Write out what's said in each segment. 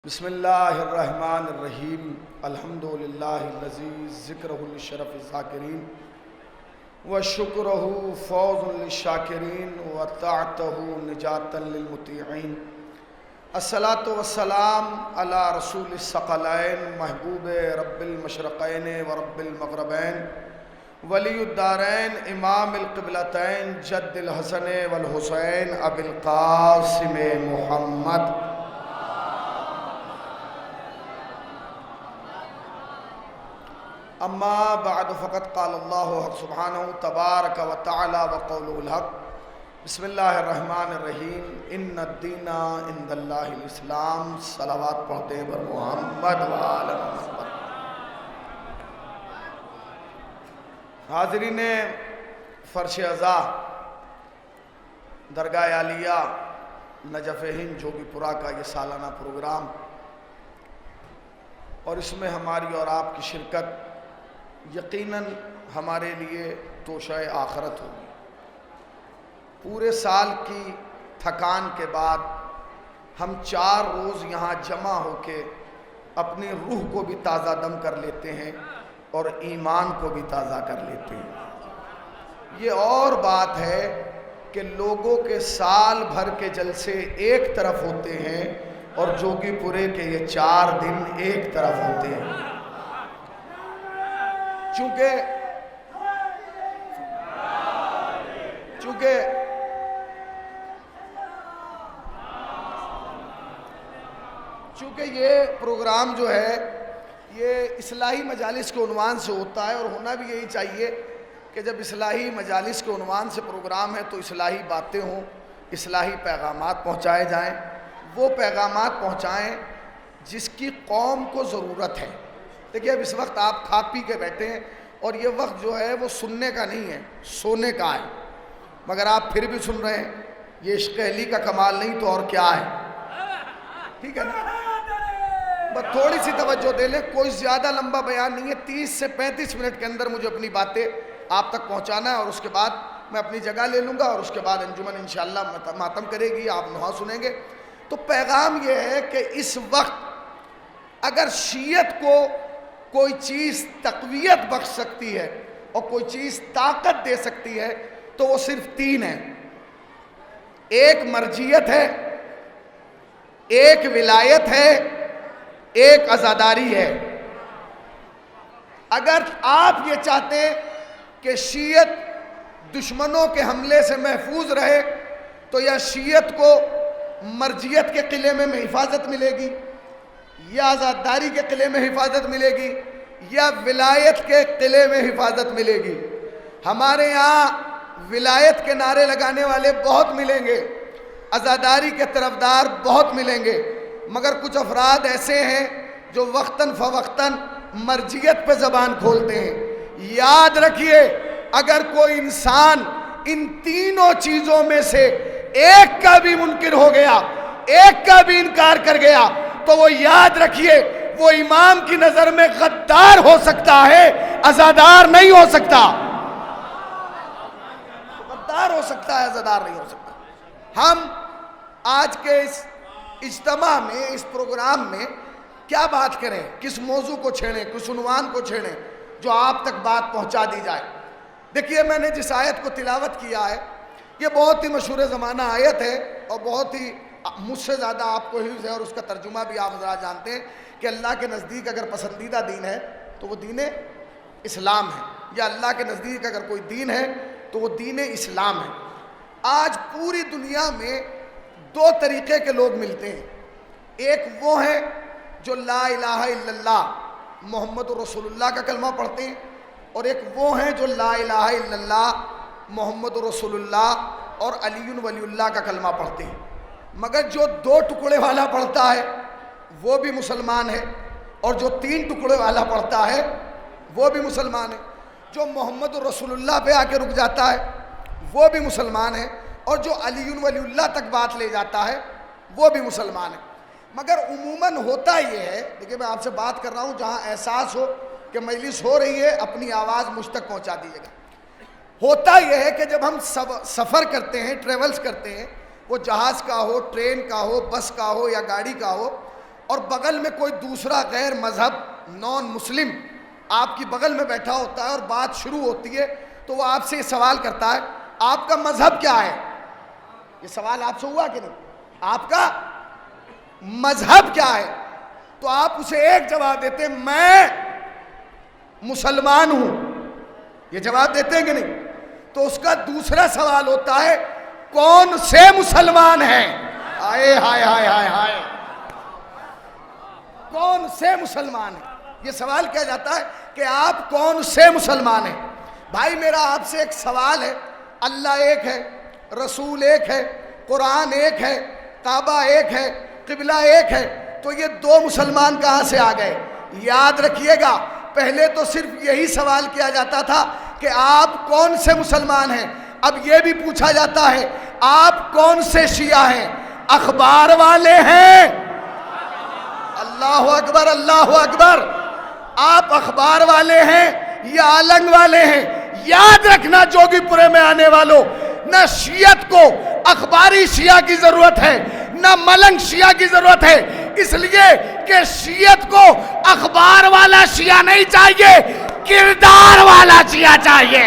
बिस्मिल्लाहिर्रहमानिर्रहीम अल्हम्दुलिल्लाहिल्लज़ी ज़िक्रुहु लिशरफ़ ज़ाकिरीन व शुक्रुहु फ़ौज़ुन लिशाकिरीन व ताअतुहु निजातन लिलमुतीईन। अस्सलातु वस्सलाम अला रसूलिस सकलैन महबूबे रब्बिल मशरक़ैन व रब्बिल मग़रिबैन वलीउद्दारैन इमामिल क़िबलतैन जद्दिल हसन वल हुसैन अबिल क़ासिम मुहम्मद। अम्मा बाद फ़क़त क़ालल्लाहु हक़ सुब्हानहु तबारक व तआला व क़ौलुहुल हक़। बिस्मिल्लाहिर्रहमानिर्रहीम इन्नद्दीना इंदल्लाहिल इस्लाम। सलावत पढ़ते हैं बर मोहम्मद व आले मोहम्मद। हाज़रीन फ़र्श अज़ा दरगाह आलिया नजफ़ हिंद जोगीपुरा का ये सालाना प्रोग्राम, और इसमें हमारी और आपकी शिरकत यकीनन हमारे लिए तोशा आखरत होगी। पूरे साल की थकान के बाद हम 4 रोज़ यहाँ जमा होके अपनी रूह को भी ताज़ा दम कर लेते हैं और ईमान को भी ताज़ा कर लेते हैं। ये और बात है कि लोगों के साल भर के जलसे एक तरफ होते हैं और जोगीपुरे के ये 4 दिन एक तरफ होते हैं। चूँकि ये प्रोग्राम जो है ये इस्लाही मजालिस के उन्वान से होता है, और होना भी यही चाहिए कि जब इस्लाही मजालिस के उन्वान से प्रोग्राम है तो इस्लाही बातें हों, इस्लाही पैगामात पहुँचाए जाएँ। वो पैगामात पहुँचाएँ जिसकी कौम को ज़रूरत है। देखिए, अब इस वक्त आप खा पी के बैठे हैं और ये वक्त जो है वो सुनने का नहीं है, सोने का है, मगर आप फिर भी सुन रहे हैं। ये इश्क़ अली का कमाल नहीं तो और क्या है। ठीक है ना, बस थोड़ी सी तवज्जो दे लें। कोई ज़्यादा लंबा बयान नहीं है, 30 से 35 मिनट के अंदर मुझे अपनी बातें आप तक पहुँचाना है, और उसके बाद मैं अपनी जगह ले लूँगा और उसके बाद अंजुमन इंशाअल्लाह मातम करेगी, आप नुहा सुनेंगे। तो पैगाम ये है कि इस वक्त अगर शीयत को कोई चीज़ तक़वियत बख्श सकती है और कोई चीज़ ताकत दे सकती है तो वो सिर्फ 3 है। एक मर्जियत है, एक विलायत है, एक अज़ादारी है। अगर आप ये चाहते हैं कि शीयत दुश्मनों के हमले से महफूज रहे तो या शीयत को मर्जियत के किले में हिफाजत मिलेगी, या आज़ादारी के किले में हिफाजत मिलेगी, या विलायत के किले में हिफाजत मिलेगी। हमारे यहाँ विलायत के नारे लगाने वाले बहुत मिलेंगे, आज़ादारी के तरफदार बहुत मिलेंगे, मगर कुछ अफराद ऐसे हैं जो वक्तन फ़वक्तन मर्जियत पे ज़बान खोलते हैं। याद रखिए, अगर कोई इंसान इन तीनों चीज़ों में से एक का भी मुनकिर हो गया, एक का भी इनकार कर गया, तो वो याद रखिए वो इमाम की नजर में गद्दार हो सकता है, अज़ादार नहीं हो सकता। गद्दार हो सकता है, अज़ादार नहीं हो सकता। हम आज के इस इज्तिमा में, इस प्रोग्राम में क्या बात करें, किस मौजू को छेड़ें, किस उन्वान को छेड़ें जो आप तक बात पहुंचा दी जाए। देखिए, मैंने जिस आयत को तिलावत किया है ये बहुत ही मशहूर ज़माना आयत है और बहुत ही मुझसे ज़्यादा आपको हिफ्ज़ है, और उसका तर्जुमा भी आप ज़रा जानते हैं कि अल्लाह के नज़दीक अगर पसंदीदा दीन है तो वो दीन इस्लाम है, या अल्लाह के नज़दीक अगर कोई दीन है तो वो दीन इस्लाम है। आज पूरी दुनिया में 2 तरीक़े के लोग मिलते हैं। एक वो हैं जो ला इलाहा इल्लल्लाह मोहम्मद रसूलुल्लाह का कलमा पढ़ते हैं, और एक वो हैं जो ला इलाहा इल्लल्लाह मोहम्मद रसूलुल्लाह और अली वलीउल्लाह का कलमा पढ़ते हैं। मगर जो 2 टुकड़े वाला पढ़ता है वो भी मुसलमान है, और जो 3 टुकड़े वाला पढ़ता है वो भी मुसलमान है। जो मोहम्मद रसूलुल्लाह पे आके रुक जाता है वो भी मुसलमान है, और जो अली वलीउल्लाह तक बात ले जाता है वो भी मुसलमान है। मगर उमूमन होता ये है, देखिए मैं आपसे बात कर रहा हूँ जहाँ एहसास हो कि मजलिस हो रही है, अपनी आवाज़ मुझ तक पहुँचा दीजिएगा। होता यह है कि जब हम सफ़र करते हैं, ट्रेवल्स करते हैं, वो जहाज़ का हो, ट्रेन का हो, बस का हो या गाड़ी का हो, और बगल में कोई दूसरा गैर मजहब नॉन मुस्लिम आपकी बगल में बैठा होता है और बात शुरू होती है, तो वो आपसे ये सवाल करता है आपका मजहब क्या है। ये सवाल आपसे हुआ कि नहीं, आपका मजहब क्या है? तो आप उसे एक जवाब देते हैं मैं मुसलमान हूं, ये जवाब देते हैं कि नहीं? तो उसका दूसरा सवाल होता है कौन से मुसलमान हैं? आए हाय हाय हाय हाय, कौन से मुसलमान हैं? ये सवाल किया जाता है कि आप कौन से मुसलमान हैं। भाई मेरा आपसे एक सवाल है, अल्लाह एक है, रसूल एक है, कुरान एक है, काबा एक है, किबला एक है, तो ये दो मुसलमान कहां से आ गए? याद रखिएगा, पहले तो सिर्फ यही सवाल किया जाता था कि आप कौन से मुसलमान हैं। अब यह भी पूछा जाता है आप कौन से शिया हैं? अखबार वाले हैं? अल्लाह अकबर, अल्लाह अकबर। आप अखबार वाले हैं या आलंग वाले हैं? याद रखना जोगीपुरे में आने वालों, न शियत को अखबारी शिया की जरूरत है, न मलंग शिया की जरूरत है, इसलिए कि शियत को अखबार वाला शिया नहीं चाहिए, किरदार वाला शिया चाहिए।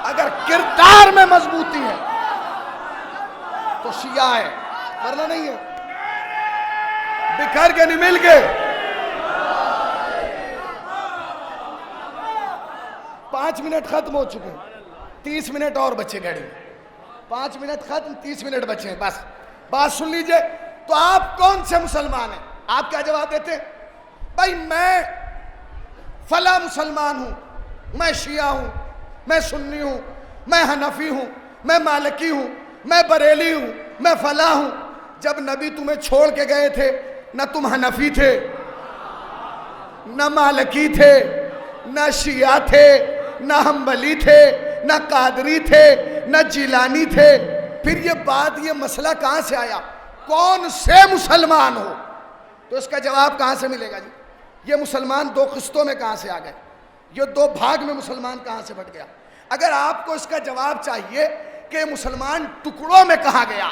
अगर किरदार में मजबूती है तो शिया है, वरना नहीं है। बिखर के नहीं मिल के 5 मिनट खत्म हो चुके, 30 मिनट और बचे घड़ी, 5 मिनट खत्म, 30 मिनट बचे हैं, बस बात सुन लीजिए। तो आप कौन से मुसलमान हैं? आप क्या जवाब देते हैं? भाई मैं फला मुसलमान हूं, मैं शिया हूं, मैं सुन्नी हूं, मैं हनफी हूं, मैं मालिकी हूं, मैं बरेली हूं, मैं फला हूं। जब नबी तुम्हें छोड़ के गए थे न तुम हनफी थे, न मालिकी थे, न शिया थे, न हम्बली थे, न कादरी थे, न जिलानी थे। फिर ये बात, ये मसला कहां से आया? कौन से मुसलमान हो? तो इसका जवाब कहां से मिलेगा जी? ये मुसलमान दो किस्तों में कहां से आ गए? ये दो भाग में मुसलमान कहां से बट गया? अगर आपको इसका जवाब चाहिए कि मुसलमान टुकड़ों में कहा गया,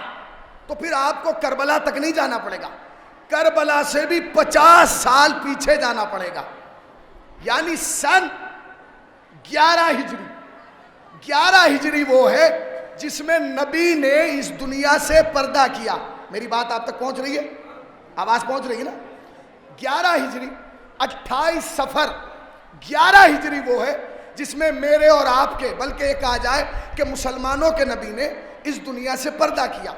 तो फिर आपको करबला तक नहीं जाना पड़ेगा, करबला से भी 50 साल पीछे जाना पड़ेगा, यानी सन 11 हिजरी। 11 हिजरी वो है जिसमें नबी ने इस दुनिया से पर्दा किया। मेरी बात आप तक पहुंच रही है? आवाज पहुंच रही है ना? 11 हिजरी 28 सफर 11 हिजरी वो है जिसमें मेरे और आपके, बल्कि ये कहा जाए कि मुसलमानों के नबी ने इस दुनिया से पर्दा किया।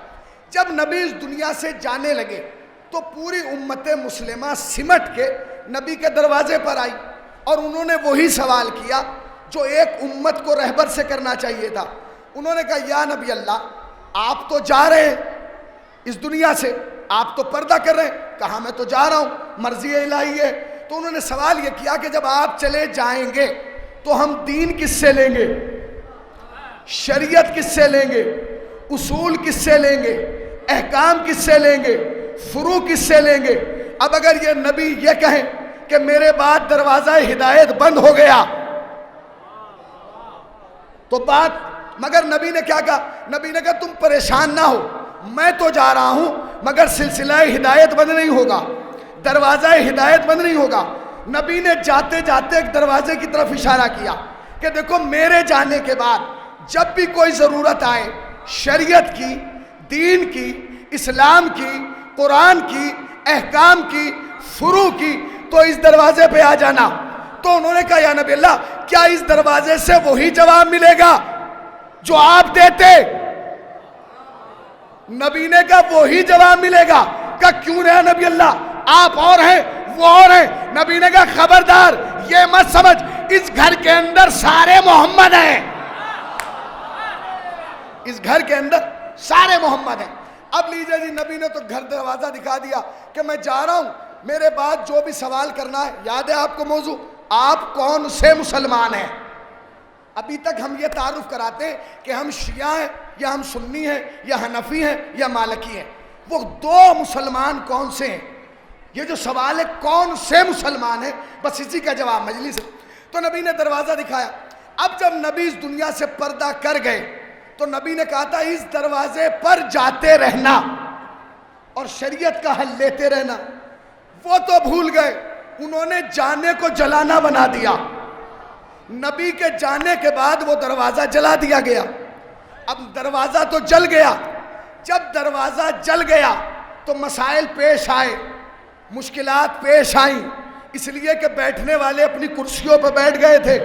जब नबी इस दुनिया से जाने लगे तो पूरी उम्मत मुस्लिमा सिमट के नबी के दरवाजे पर आई और उन्होंने वही सवाल किया जो एक उम्मत को रहबर से करना चाहिए था। उन्होंने कहा या नबी अल्लाह, आप तो जा रहे हैं इस दुनिया से, आप तो पर्दा कर रहे हैं। कहा मैं तो जा रहा हूं, मर्जी इलाही है। तो उन्होंने सवाल यह किया कि जब आप चले जाएंगे तो हम दीन किससे लेंगे, शरीयत किससे लेंगे, उसूल किससे लेंगे, अहकाम किससे लेंगे, फुरू किससे लेंगे? अब अगर ये नबी ये कहें कि मेरे बाद दरवाजा हिदायत बंद हो गया तो बात, मगर नबी ने क्या कहा? नबी ने कहा तुम परेशान ना हो, मैं तो जा रहा हूं मगर सिलसिला हिदायत बंद नहीं होगा, दरवाजा हिदायत बंद नहीं होगा। नबी ने जाते जाते एक दरवाजे की तरफ इशारा किया कि देखो मेरे जाने के बाद जब भी कोई ज़रूरत आए शरीयत की, दीन की, इस्लाम की, कुरान की, अहकाम की, फुरू की, तो इस दरवाजे पे आ जाना। तो उन्होंने कहा या नबी अल्लाह, क्या इस दरवाजे से वही जवाब मिलेगा जो आप देते? नबी ने कहा वही जवाब मिलेगा। कहा क्यों नहीं नबी अल्लाह, आप और हैं वो और हैं। नबी ने कहा खबरदार ये मत समझ, इस घर के अंदर सारे मोहम्मद हैं, इस घर के अंदर सारे मोहम्मद हैं। अब लीजिए जी, नबी ने तो घर दरवाजा दिखा दिया कि मैं जा रहा हूं, मेरे बाद जो भी सवाल करना है, याद है आपको मौजू, आप कौन से मुसलमान हैं? अभी तक हम ये तारुफ कराते हैं कि हम शिया हैं या हम सुन्नी हैं या हनफी हैं या मालिकी हैं। वो दो मुसलमान कौन से हैं? ये जो सवाल है कौन से मुसलमान है, बस इसी का जवाब मजलिस है। तो नबी ने दरवाजा दिखाया। अब जब नबी इस दुनिया से पर्दा कर गए तो नबी ने कहा था इस दरवाजे पर जाते रहना, और शरीयत का हल लेते रहना, वो तो भूल गए। उन्होंने जाने को जलाना बना दिया। नबी के जाने के बाद वो दरवाजा जला दिया गया। अब दरवाजा तो जल गया, जब दरवाजा जल गया तो मसाइल पेश आए, मुश्किलात पेश आई, इसलिए कि बैठने वाले अपनी कुर्सियों पर बैठ गए थे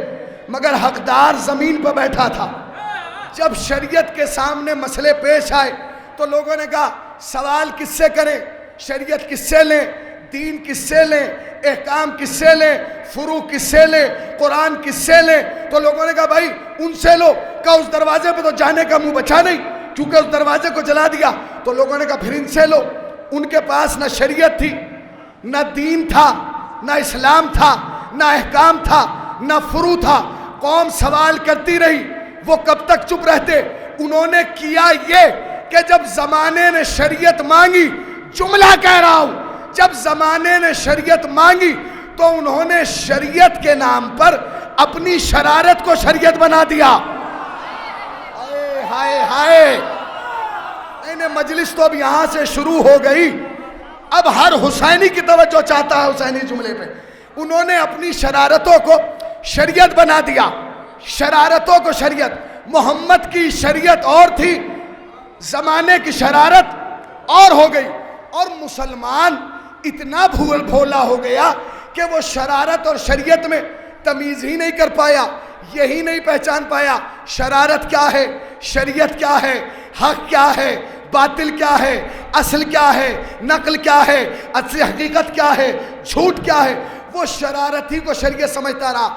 मगर हकदार जमीन पर बैठा था। जब शरीयत के सामने मसले पेश आए तो लोगों ने कहा सवाल किससे करें, शरीयत किससे लें, दीन किससे लें, एहकाम किससे लें, फुरू किससे लें, कुरान किससे लें। तो लोगों ने कहा भाई उनसे लो। कहा उस दरवाजे पे तो जाने का मुंह बचा नहीं क्योंकि उस दरवाजे को जला दिया। तो लोगों ने कहा फिर इनसे लो। उनके पास ना शरीयत थी, ना दीन था, ना इस्लाम था, ना एहकाम था, ना फुरू था। कौम सवाल करती रही, वो कब तक चुप रहते। उन्होंने किया ये कि जब जमाने ने शरीयत मांगी, जुमला कह रहा हूं, जब जमाने ने शरीयत मांगी तो उन्होंने शरीयत के नाम पर अपनी शरारत को शरीयत बना दिया। हाय हाय हाय, इन्हें मजलिस तो अब यहां से शुरू हो गई। अब हर हुसैनी की तवज्जो चाहता है हुसैनी जुमले पे। उन्होंने अपनी शरारतों को शरीयत बना दिया, शरारतों को शरीयत। मोहम्मद की शरीयत और थी, जमाने की शरारत और हो गई। और मुसलमान इतना भोला हो गया कि वो शरारत और शरीयत में तमीज़ ही नहीं कर पाया, यही नहीं पहचान पाया शरारत क्या है, शरीयत क्या है, हक क्या है, बातिल क्या है, असल क्या है, नकल क्या है, असली हकीकत क्या है, झूठ क्या है। वो शरारत ही को शरीयत समझता रहा।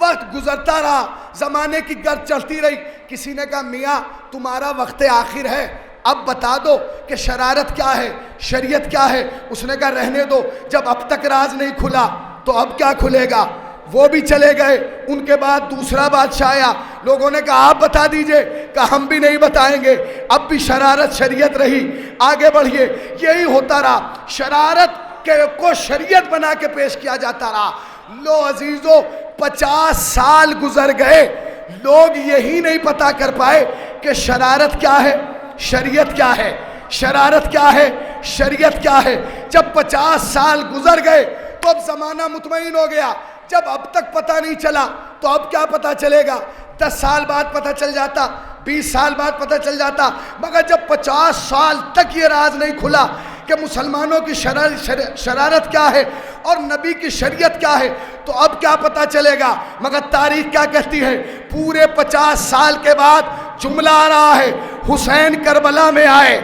वक्त गुजरता रहा, ज़माने की गर्द चलती रही। किसी ने कहा मियाँ तुम्हारा वक्त आखिर है, अब बता दो कि शरारत क्या है, शरीयत क्या है। उसने कहा रहने दो, जब अब तक राज नहीं खुला तो अब क्या खुलेगा। वो भी चले गए। उनके बाद दूसरा बादशाह आया, लोगों ने कहा आप बता दीजिए, कहा हम भी नहीं बताएंगे। अब भी शरारत शरीयत रही, आगे बढ़िए। यही होता रहा, शरारत के को शरीयत बना के पेश किया जाता रहा। लो अजीजों, 50 साल गुजर गए, लोग यही नहीं पता कर पाए कि शरारत क्या है, शरीयत क्या है, शरारत क्या है, शरीयत क्या है। जब 50 साल गुजर गए तो अब जमाना मुतमईन हो गया। जब अब तक पता नहीं चला तो अब क्या पता चलेगा। 10 साल बाद पता चल जाता, 20 साल बाद पता चल जाता। मगर जब 50 साल तक ये राज नहीं खुला कि मुसलमानों की शरारत क्या है और नबी की शरीयत क्या है, तो अब क्या पता चलेगा। मगर तारीख क्या कहती है, पूरे 50 साल के बाद जुमला आ रहा है हुसैन करबला में आए।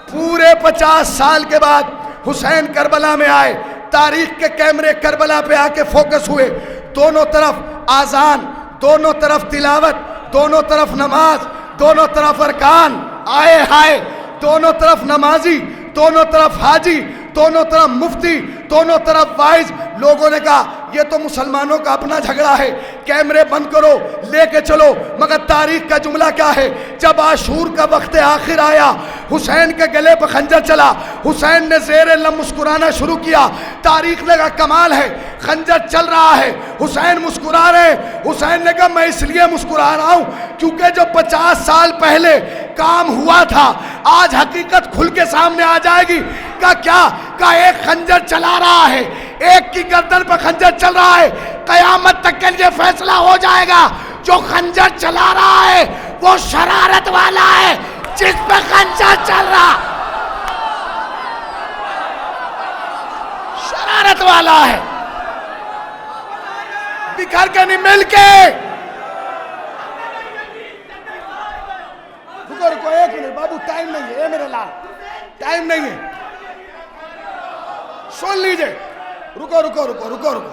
पूरे 50 साल के बाद हुसैन करबला में आए। तारीख के कैमरे करबला पे आके फोकस हुए। दोनों तरफ आजान, दोनों तरफ तिलावत, दोनों तरफ नमाज, दोनों तरफ अरकान, आए हाय, दोनों तरफ नमाजी, दोनों तरफ हाजी, दोनों तरफ मुफ्ती, दोनों तरफ वाइज। लोगों ने कहा ये तो मुसलमानों का अपना झगड़ा है, कैमरे बंद करो, लेके चलो। मगर तारीख का जुमला क्या है, जब आशूर का वक्त आखिर आया, हुसैन के गले पर खंजर चला, हुसैन ने ज़ेरे लम मुस्कुराना शुरू किया। तारीख ने कहा कमाल है, खंजर चल रहा है, हुसैन मुस्कुरा रहे। हुसैन ने कहा मैं इसलिए मुस्कुरा रहा हूँ क्योंकि जो 50 साल पहले काम हुआ था आज हकीकत खुल के सामने आ जाएगी। का क्या का एक खंजर चला रहा है, एक की गर्दन पर खंजर चल रहा है, कयामत तक के लिए फैसला हो जाएगा। जो खंजर चला रहा है वो शरारत वाला है, जिस पे खंजर चल रहा शरारत वाला है। बिखर के नहीं, मिल के। रुको रुको एक मिनट बाबू, टाइम नहीं है, ये मेरे लाल टाइम नहीं है, सुन लीजिए। रुको रुको रुको रुको रुको।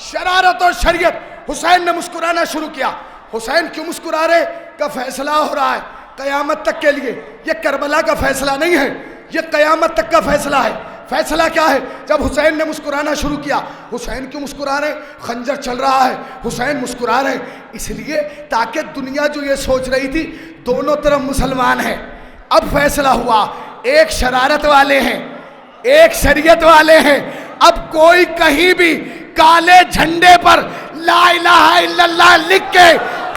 शरारत और शरीयत, हुसैन ने मुस्कुराना शुरू किया। हुसैन क्यों मुस्कुरा रहे, का फैसला हो रहा है कयामत तक के लिए। ये करबला का फैसला नहीं है, ये कयामत तक का फैसला है। फैसला क्या है, जब हुसैन ने मुस्कुराना शुरू किया। हुसैन क्यों मुस्कुरा रहे, खंजर चल रहा है, हुसैन मुस्कुरा रहे इसलिए ताकि दुनिया जो ये सोच रही थी दोनों तरफ मुसलमान हैं। अब फैसला हुआ, एक शरारत वाले हैं, एक शरीयत वाले हैं। अब कोई कहीं भी काले झंडे पर ला इलाहा इल्लल्लाह लिख के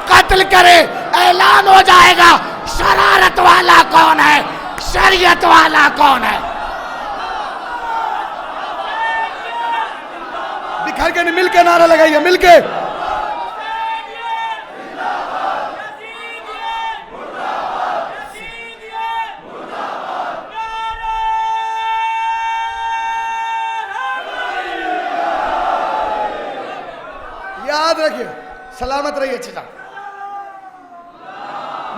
कत्ल करे, ऐलान हो जाएगा शरारत वाला कौन है, शरीयत वाला कौन है। बिखर के नहीं, मिलके नारा लगाइए, मिलके। याद रखिए, सलामत रहिए चचा।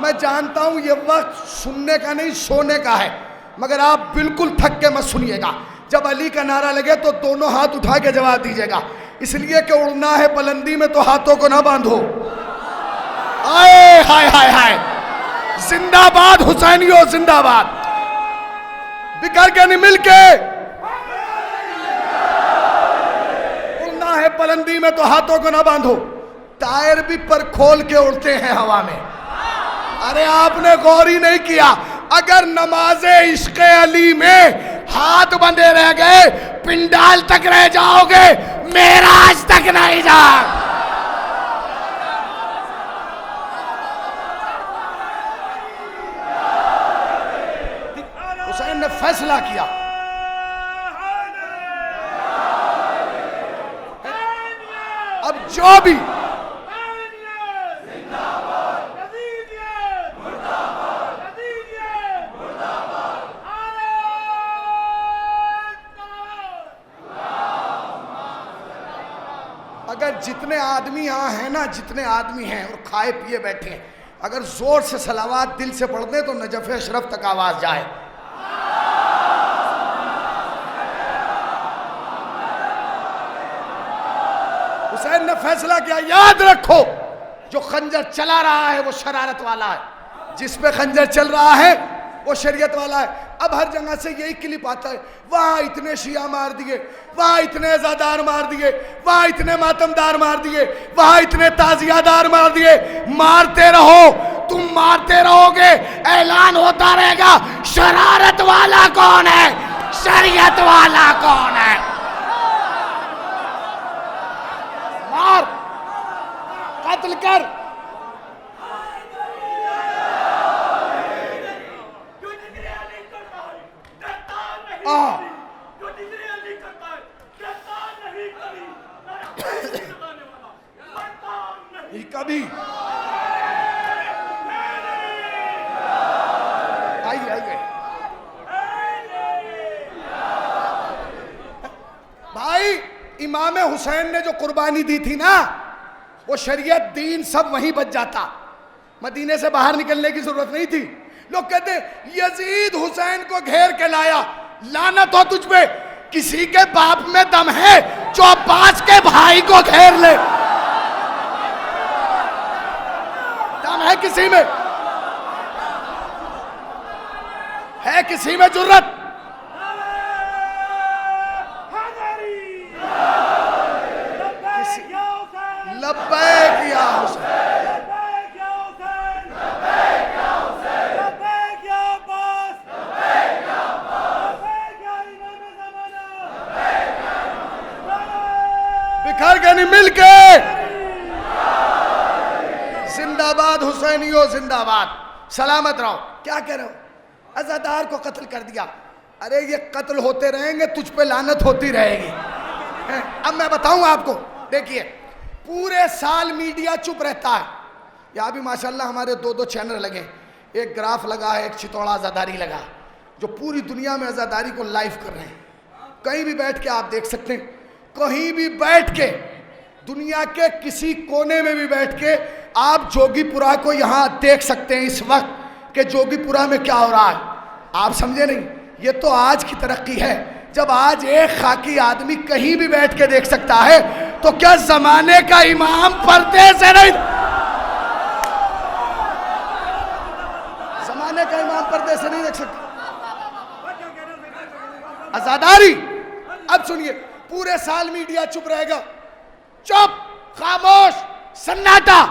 मैं जानता हूं ये वक्त सुनने का नहीं सोने का है, मगर आप बिल्कुल थक के मत सुनिएगा। जब अली का नारा लगे तो दोनों हाथ उठा के जवाब दीजिएगा, इसलिए कि उड़ना है बुलंदी में तो हाथों को ना बांधो। आए हाय हाय हाय, जिंदाबाद हुसैनियों जिंदाबाद। बिखर के नहीं, मिलके। उड़ना है बुलंदी में तो हाथों को ना बांधो। टायर भी पर खोल के उड़ते हैं हवा में। अरे आपने गौर ही नहीं किया, अगर नमाजे इश्क़े अली में हाथ बंधे रह गए पिंडाल तक रह जाओगे, मेराज तक नहीं जा। हुसैन ने फैसला किया, अब जो भी अगर जितने आदमी यहाँ हैं ना, जितने आदमी हैं और खाए पिए बैठे हैं, अगर जोर से सलावात दिल से पढ़ दें तो नजफ अशरफ तक आवाज जाए। हुसैन ने फैसला किया, याद रखो जो खंजर चला रहा है वो शरारत वाला है, जिस पे खंजर चल रहा है वो शरीयत वाला है। अब हर जगह से यही क्लिप आता है, वहां इतने शिया मार दिए, वहां इतने अज़ादार मार दिए, वहां इतने मातमदार मार दिए, वहां इतने ताजियादार मार दिए। मारते रहो, तुम मारते रहोगे, ऐलान होता रहेगा शरारत वाला कौन है, शरीयत वाला कौन है। मार, कत्ल कर। कभी आइए भाई, इमाम हुसैन ने जो कुर्बानी दी थी ना, वो शरीयत दीन सब वहीं बच जाता, मदीने से बाहर निकलने की जरूरत नहीं थी। लोग कहते यजीद हुसैन को घेर के लाया, लानत हो तुझ पे, किसी के बाप में दम है जो अब्बास के भाई को घेर ले? दम है किसी में? है किसी में जुर्रत? लब्बैक या हुसैन, बिखर के नहीं, मिल के। जिंदाबाद हुसैनियों जिंदाबाद, सलामत रहो। क्या कह रहे हो? अज़ादार को कत्ल कर दिया। अरे ये कत्ल होते रहेंगे, तुझ पे लानत होती रहेगी। अब मैं बताऊं आपको, देखिए पूरे साल मीडिया चुप रहता है। यहाँ भी माशाल्लाह हमारे 2-2 चैनल लगे, एक ग्राफ लगा है, एक चितौड़ा अज़ादारी लगा, जो पूरी दुनिया में अज़ादारी को लाइव कर रहे हैं। कहीं भी बैठ के आप देख सकते हैं, कहीं भी बैठ के, दुनिया के किसी कोने में भी बैठ के आप जोगीपुरा को यहाँ देख सकते हैं इस वक्त कि जोगीपुरा में क्या हो रहा है। आप समझे नहीं? ये तो आज की तरक्की है। जब आज एक खाकी आदमी कहीं भी बैठ के देख सकता है, तो क्या जमाने का इमाम पर्दे से नहीं? जमाने का इमाम पर्दे से नहीं देख सकता। आजादारी। अब सुनिए, पूरे साल मीडिया चुप रहेगा, चुप, खामोश, सन्नाटा,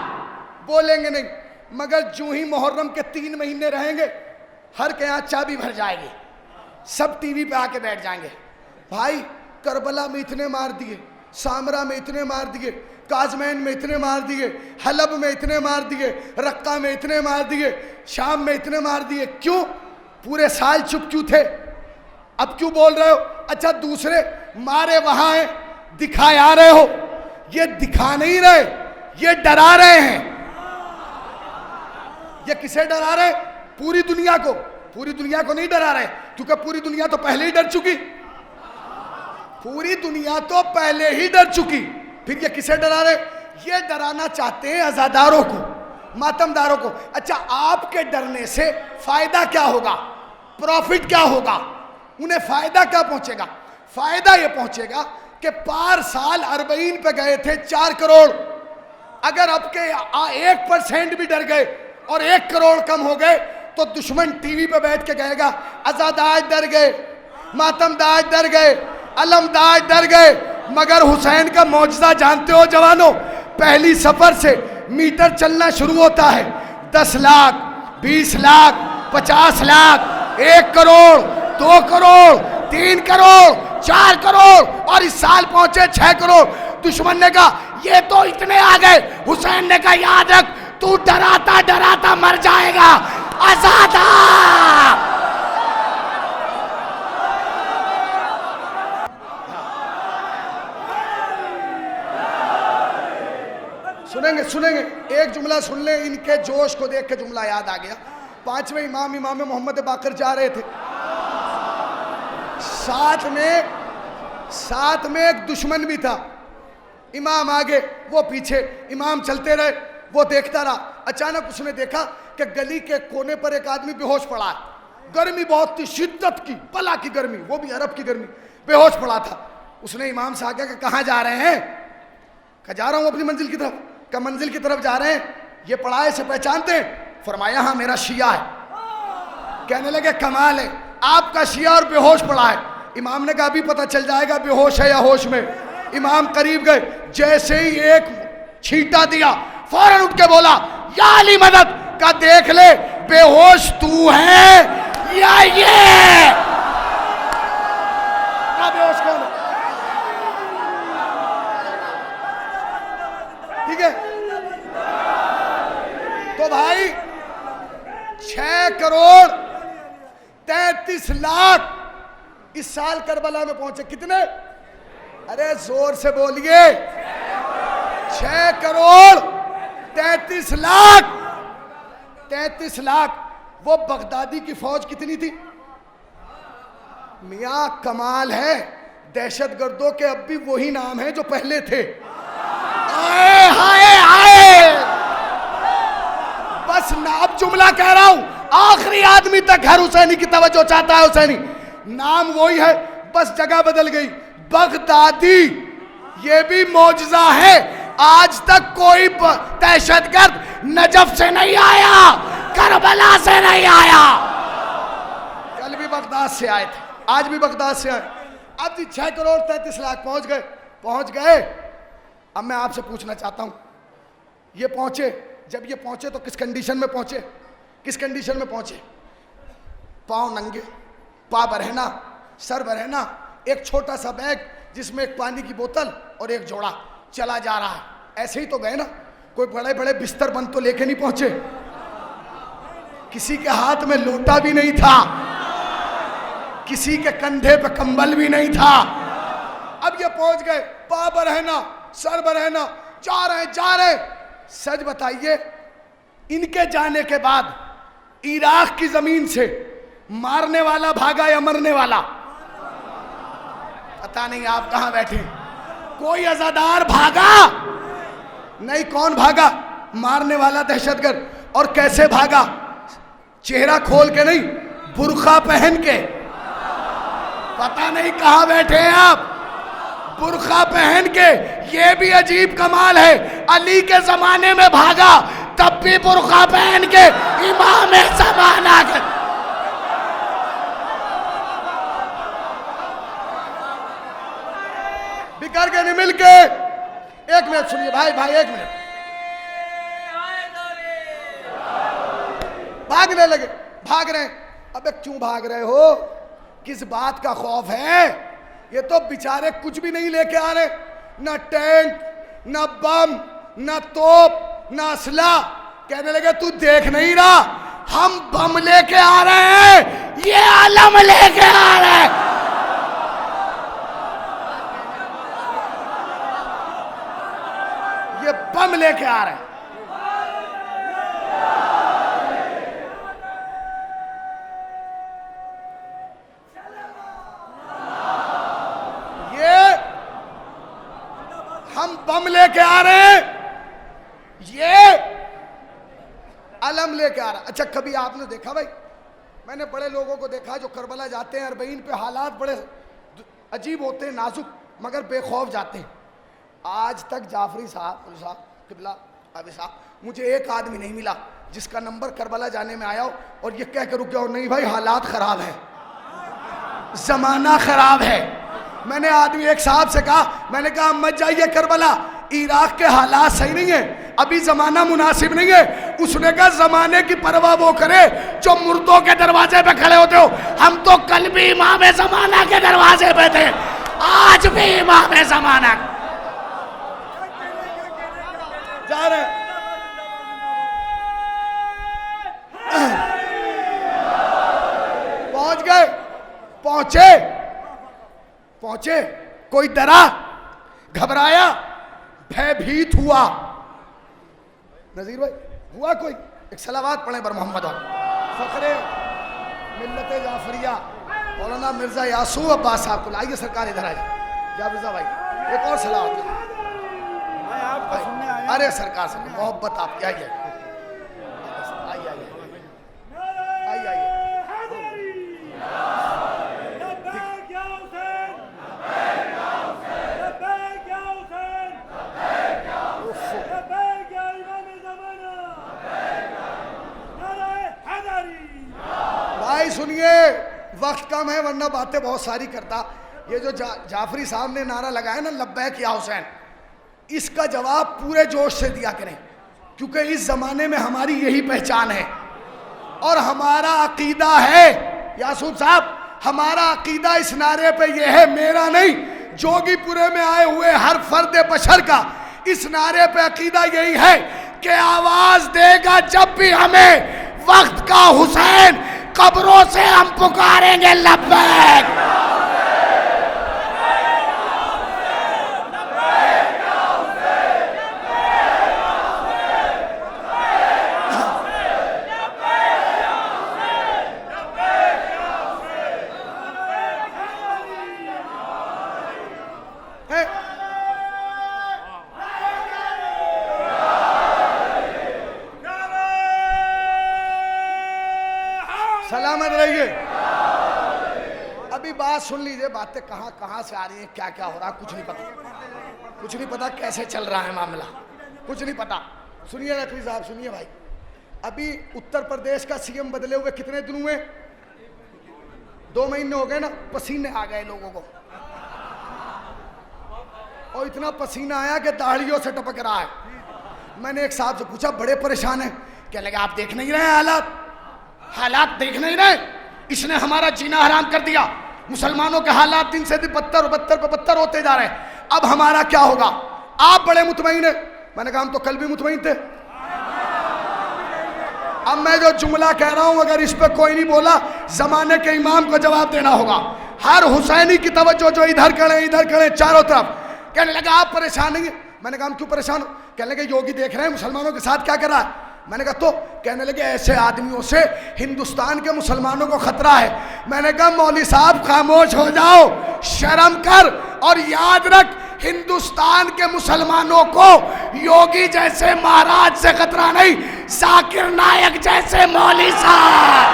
बोलेंगे नहीं। मगर जो ही मुहर्रम के 3 महीने रहेंगे, हर के यहाँ चाबी भर जाएगी, सब टीवी पे आके बैठ जाएंगे। भाई करबला में इतने मार दिए, सामरा में इतने मार दिए, काजमैन में इतने मार दिए, हलब में इतने मार दिए, रक्का में इतने मार दिए, शाम में इतने मार दिए। क्यों? पूरे साल चुप क्यों थे? अब क्यों बोल रहे हो? अच्छा दूसरे मारे वहां हैं, दिखा आ रहे हो, ये दिखा नहीं रहे, ये डरा रहे हैं। ये किसे डरा रहे? पूरी दुनिया को। पूरी दुनिया को नहीं डरा रहे, क्योंकि पूरी दुनिया तो पहले ही डर चुकी। पूरी दुनिया तो पहले ही डर चुकी, फिर ये किसे डरा रहे? ये डराना चाहते हैं अज़ादारों को, मातमदारों को। अच्छा, आपके डरने से फायदा क्या होगा? प्रॉफिट क्या होगा? उन्हें फायदा क्या पहुंचेगा? फायदा ये पहुंचेगा कि पार साल अरबईन पे गए थे 4 करोड़, अगर अब के 1% भी डर गए और 1 करोड़ कम हो गए तो दुश्मन टीवी पे बैठ के कहेगा आजादाज डर गए, मातमदाज डर गए, अलमदाज डर गए। मगर हुसैन का मौजज़ा जानते हो जवानों? पहली सफर से मीटर चलना शुरू होता है। 10 लाख, 20 लाख, 50 लाख, 1 करोड़, 2 करोड़, 3 करोड़, 4 करोड़, और इस साल पहुंचे 6 करोड़। दुश्मन ने कहा ये तो इतने आ गए। हुसैन ने कहा याद रख, तू डराता डराता मर जाएगा। आजादा सुनेंगे सुनेंगे, एक जुमला सुन ले, इनके जोश को देख के जुमला याद आ गया। 5वें इमाम मोहम्मद बाकर जा रहे थे, साथ में एक दुश्मन भी था। इमाम आगे, वो पीछे, इमाम चलते रहे, वो देखता रहा। अचानक उसने देखा कि गली के कोने पर एक आदमी बेहोश पड़ा है। गर्मी बहुत थी, शिद्दत की, बला की गर्मी, वो भी अरब की गर्मी, बेहोश पड़ा था। उसने इमाम से आगे कहा कहाँ जा रहे हैं? कहा जा रहा हूँ अपनी मंजिल की तरफ। कहा मंजिल की तरफ जा रहे हैं, ये पढ़ाए से पहचानते हैं? फरमाया हाँ मेरा शिया है। कहने लगे कमाल है, आपका शिया और बेहोश पड़ा है। इमाम ने कहा अभी पता चल जाएगा बेहोश है या होश में। इमाम करीब गए, जैसे ही एक छींटा दिया फौरन उठ के बोला या अली मदद। का देख ले बेहोश तू है या ये? का बेहोश कौन है? ठीक है, तो भाई 6 करोड़ 33 लाख इस साल करबला में पहुंचे। कितने? अरे जोर से बोलिए। 6 करोड़ 33 लाख। 33 लाख। वो बगदादी की फौज कितनी थी? मियां कमाल है, दहशतगर्दों के अब भी वही नाम है जो पहले थे। आए हाय आए। बस अब जुमला कह रहा हूं, आखिरी आदमी तक हर हुसैनी की तवज्जो चाहता है। हुसैनी नाम वही है, बस जगह बदल गई। बगदादी ये भी मौजज़ा है। आज तक कोई दहशतगर्द नजफ से नहीं आया, करबला से नहीं आया। कल भी बगदाद से आए थे, आज भी बगदाद से आए। अब जी 6 करोड़ 33 लाख पहुंच गए। अब मैं आपसे पूछना चाहता हूं, ये पहुंचे, जब ये पहुंचे तो किस कंडीशन में पहुंचे? किस कंडीशन में पहुंचे? पांव नंगे, पा बरहना, सर बरहना, एक छोटा सा बैग जिसमें एक पानी की बोतल और एक जोड़ा, चला जा रहा है। ऐसे ही तो गए ना, कोई बड़े बड़े बिस्तर बंद तो लेके नहीं पहुंचे। किसी के हाथ में लोटा भी नहीं था, किसी के कंधे पे कंबल भी नहीं था। अब ये पहुंच गए, पा बरहना, सर बरहना, जा रहे। सच बताइए, इनके जाने के बाद इराक की जमीन से मारने वाला भागा या मरने वाला? पता नहीं, आप कहां बैठे। कोई अज़ादार भागा नहीं। कौन भागा? मारने वाला दहशतगर्द। और कैसे भागा? चेहरा खोल के नहीं, बुर्का पहन के। पता नहीं कहां बैठे हैं आप, बुर्का पहन के। ये भी अजीब कमाल है, अली के जमाने में भागा तब भी बुर्का पहन के इमाम ज़माना के। बिकर के नहीं मिल के। एक मिनट सुनिए भाई, एक मिनट। भागने लगे, भाग रहे। अबे क्यों भाग रहे हो? किस बात का खौफ है? ये तो बेचारे कुछ भी नहीं लेके आ रहे, ना टैंक, ना बम, ना तोप, ना असला। कहने लगे तू देख नहीं रहा, हम बम लेके आ रहे हैं, ये आलम लेके आ रहे हैं। अलम लेके आ रहे हैं। ये हम बम लेके आ रहे हैं, ये अलम लेके आ रहा। अच्छा, कभी आपने देखा भाई, मैंने बड़े लोगों को देखा जो करबला जाते हैं, अरबईन पे हालात बड़े अजीब होते हैं, नाजुक, मगर बेखौफ जाते हैं। आज तक जाफरी साहब किबला अभी साहब, मुझे एक आदमी नहीं मिला जिसका नंबर करबला जाने में आया हो और ये कह कर रुक गया हो, नहीं भाई हालात खराब है, जमाना खराब है। मैंने आदमी एक साहब से कहा, मैंने कहा मत जाइए करबला, इराक के हालात सही नहीं है, अभी जमाना मुनासिब नहीं है। उसने कहा जमाने की परवाह वो करे जो मुर्दों के दरवाजे पे खड़े होते हो। हम तो कल भी इमाम जमाना के दरवाजे पे थे, आज भी इमाम जमाना जा रहे। पहुंच गए, पहुंचे, कोई डरा, घबराया, भयभीत हुआ। नजीर भाई हुआ कोई? एक सलावात पढ़े बर मोहम्मद फखरे मिल्लत जाफरिया मौलाना मिर्जा यासूब अब्बास साहब को। आइए सरकार इधर आइए, जाफरिजा भाई एक और सलावात। अरे सरकार से मोहब्बत आपकी, आइए आइए। भाई सुनिए, वक्त कम है वरना बातें बहुत सारी करता। ये जो जाफरी साहब ने नारा लगाया ना, लब्बैक या हुसैन, इसका जवाब पूरे जोश से दिया करें, क्योंकि इस जमाने में हमारी यही पहचान है और हमारा अकीदा है। यासूब साहब, हमारा अकीदा इस नारे पे ये है, मेरा नहीं, जोगीपुरे में आए हुए हर फर्द बशर का इस नारे पे अकीदा यही है कि आवाज देगा जब भी हमें वक्त का हुसैन, कब्रों से हम पुकारेंगे लब्बैक। सलामत रहिए। अभी बात सुन लीजिए, बातें कहाँ कहाँ से आ रही हैं, क्या क्या हो रहा, कुछ नहीं पता कैसे चल रहा है मामला, कुछ नहीं पता। सुनिए नकवी साहब, सुनिए भाई, अभी उत्तर प्रदेश का सीएम बदले हुए कितने दिन हुए? 2 महीने हो गए ना, पसीने आ गए लोगों को, और इतना पसीना आया कि दाढ़ियों से टपक रहा है। मैंने एक साहब से पूछा, बड़े परेशान है? क्या लगा आप देख नहीं रहे हालात देख नहीं रहे? इसने हमारा जीना हराम कर दिया, मुसलमानों के हालात दिन से दिन बदतर होते जा रहे हैं। अब हमारा क्या होगा? आप बड़े मुतमईन है। मैंने कहा हम तो कल भी मुतमईन थे। अब मैं जो जुमला कह रहा हूं, अगर इस पे कोई नहीं बोला, जमाने के इमाम को जवाब देना होगा। हर हुसैनी की तवज्जो जो इधर करें चारों तरफ। कहने लगा आप परेशान नहीं है? मैंने कहा हम क्यों परेशान हो? कहने लगे योगी देख रहे हैं मुसलमानों के साथ क्या कर रहा है। मैंने कहा तो? कहने लगे ऐसे आदमियों से हिंदुस्तान के मुसलमानों को खतरा है। मैंने कहा मौली साहब खामोश हो जाओ, शर्म कर, और याद रख हिंदुस्तान के मुसलमानों को योगी जैसे महाराज से खतरा नहीं, जाकिर नायक जैसे मौली साहब।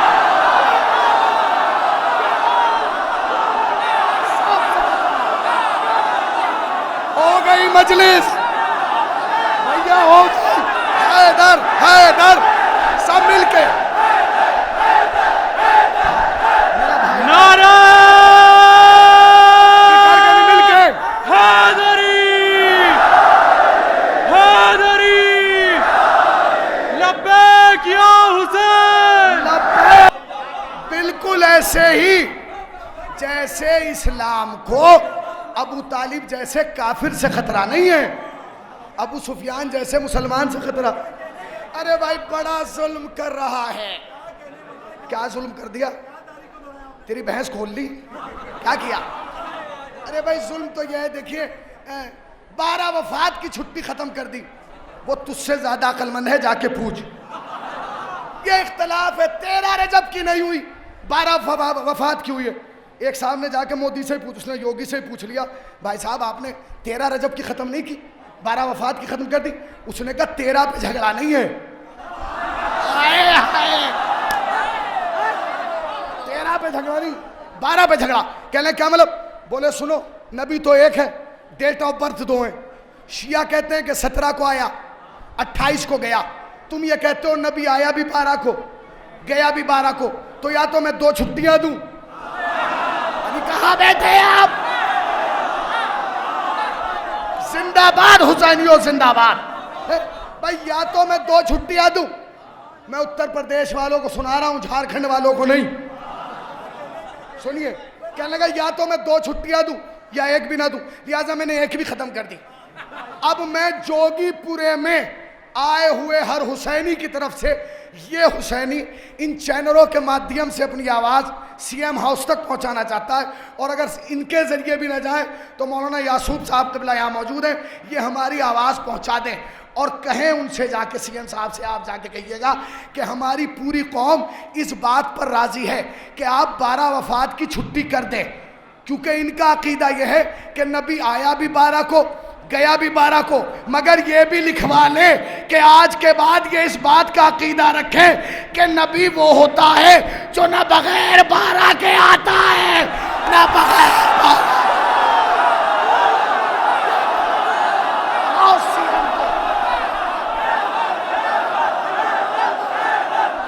हो गई मजलिस भैया, हो गई। हैदर सब मिलके नारा मिलके हैदरी लब्बैक या हुसैन। बिल्कुल ऐसे ही जैसे इस्लाम को अबू तालिब जैसे काफिर से खतरा नहीं है, अबू सुफियान जैसे मुसलमान से खतरा। अरे भाई बड़ा जुल्म कर रहा है। क्या जुल्म कर दिया? तेरी भैंस खोल ली, क्या किया? अरे भाई जुल्म तो यह है, देखिए 12 वफात की छुट्टी खत्म कर दी। वो तुझसे ज्यादा अक्लमंद है, जाके पूछ। ये इख्तलाफ है, 13 रजब की नहीं हुई, 12 वफात की हुई है। एक साहब ने जाके मोदी से पूछ, उसने योगी से पूछ लिया, भाई साहब आपने 13 रजब की खत्म नहीं की, 12 वफात की खत्म कर दी। उसने कहा 13 पे झगड़ा नहीं है। हाय हाय, 13 पे झगड़ा नहीं, 12 पे झगड़ा। कहने क्या मतलब? बोले सुनो, नबी तो एक है, डेट ऑफ बर्थ 2 है। शिया कहते हैं कि 17 को आया, 28 को गया। तुम ये कहते हो नबी आया भी 12 को, गया भी 12 को, तो या तो मैं 2 छुट्टियां दूं। अभी कहां बैठे आप? जिंदाबाद हुसैनियों जिंदाबाद। भाई या तो मैं 2 छुट्टियां दूं। मैं उत्तर प्रदेश वालों को सुना रहा हूं, झारखंड वालों को नहीं। सुनिए, क्या लगा, या तो मैं 2 छुट्टियां दूं या 1 भी ना दूं। लिहाजा मैंने 1 भी खत्म कर दी। अब मैं जोगीपुरे में आए हुए हर हुसैनी की तरफ से, ये हुसैनी इन चैनलों के माध्यम से अपनी आवाज़ सीएम हाउस तक पहुंचाना चाहता है। और अगर इनके जरिए भी ना जाए तो मौलाना यासूब साहब क़िबला यहाँ मौजूद हैं, ये हमारी आवाज़ पहुंचा दें और कहें उनसे जाके, सीएम साहब से आप जाके कहिएगा कि हमारी पूरी कौम इस बात पर राज़ी है कि आप 12 वफात की छुट्टी कर दें, क्योंकि इनका अकीदा यह है कि नबी आया भी 12 को, गया भी 12 को। मगर ये भी लिखवा ले कि आज के बाद ये इस बात का अकीदा रखें कि नबी वो होता है जो न बगैर 12 के आता है, न बगैर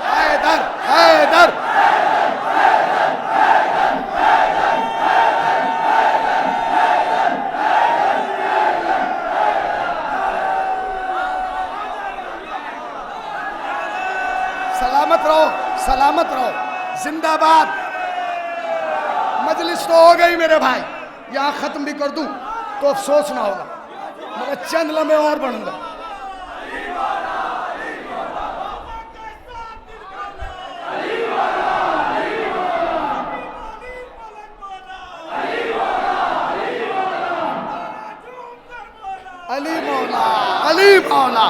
हैदर हैदर। सलामत रहो, सलामत रहो, जिंदाबाद। मजलिस तो हो गई मेरे भाई, यहाँ खत्म भी कर दूं तो अफसोस ना होगा, मगर चंद लम्हे और बढ़ूंगा। अली मौला, अली मौला।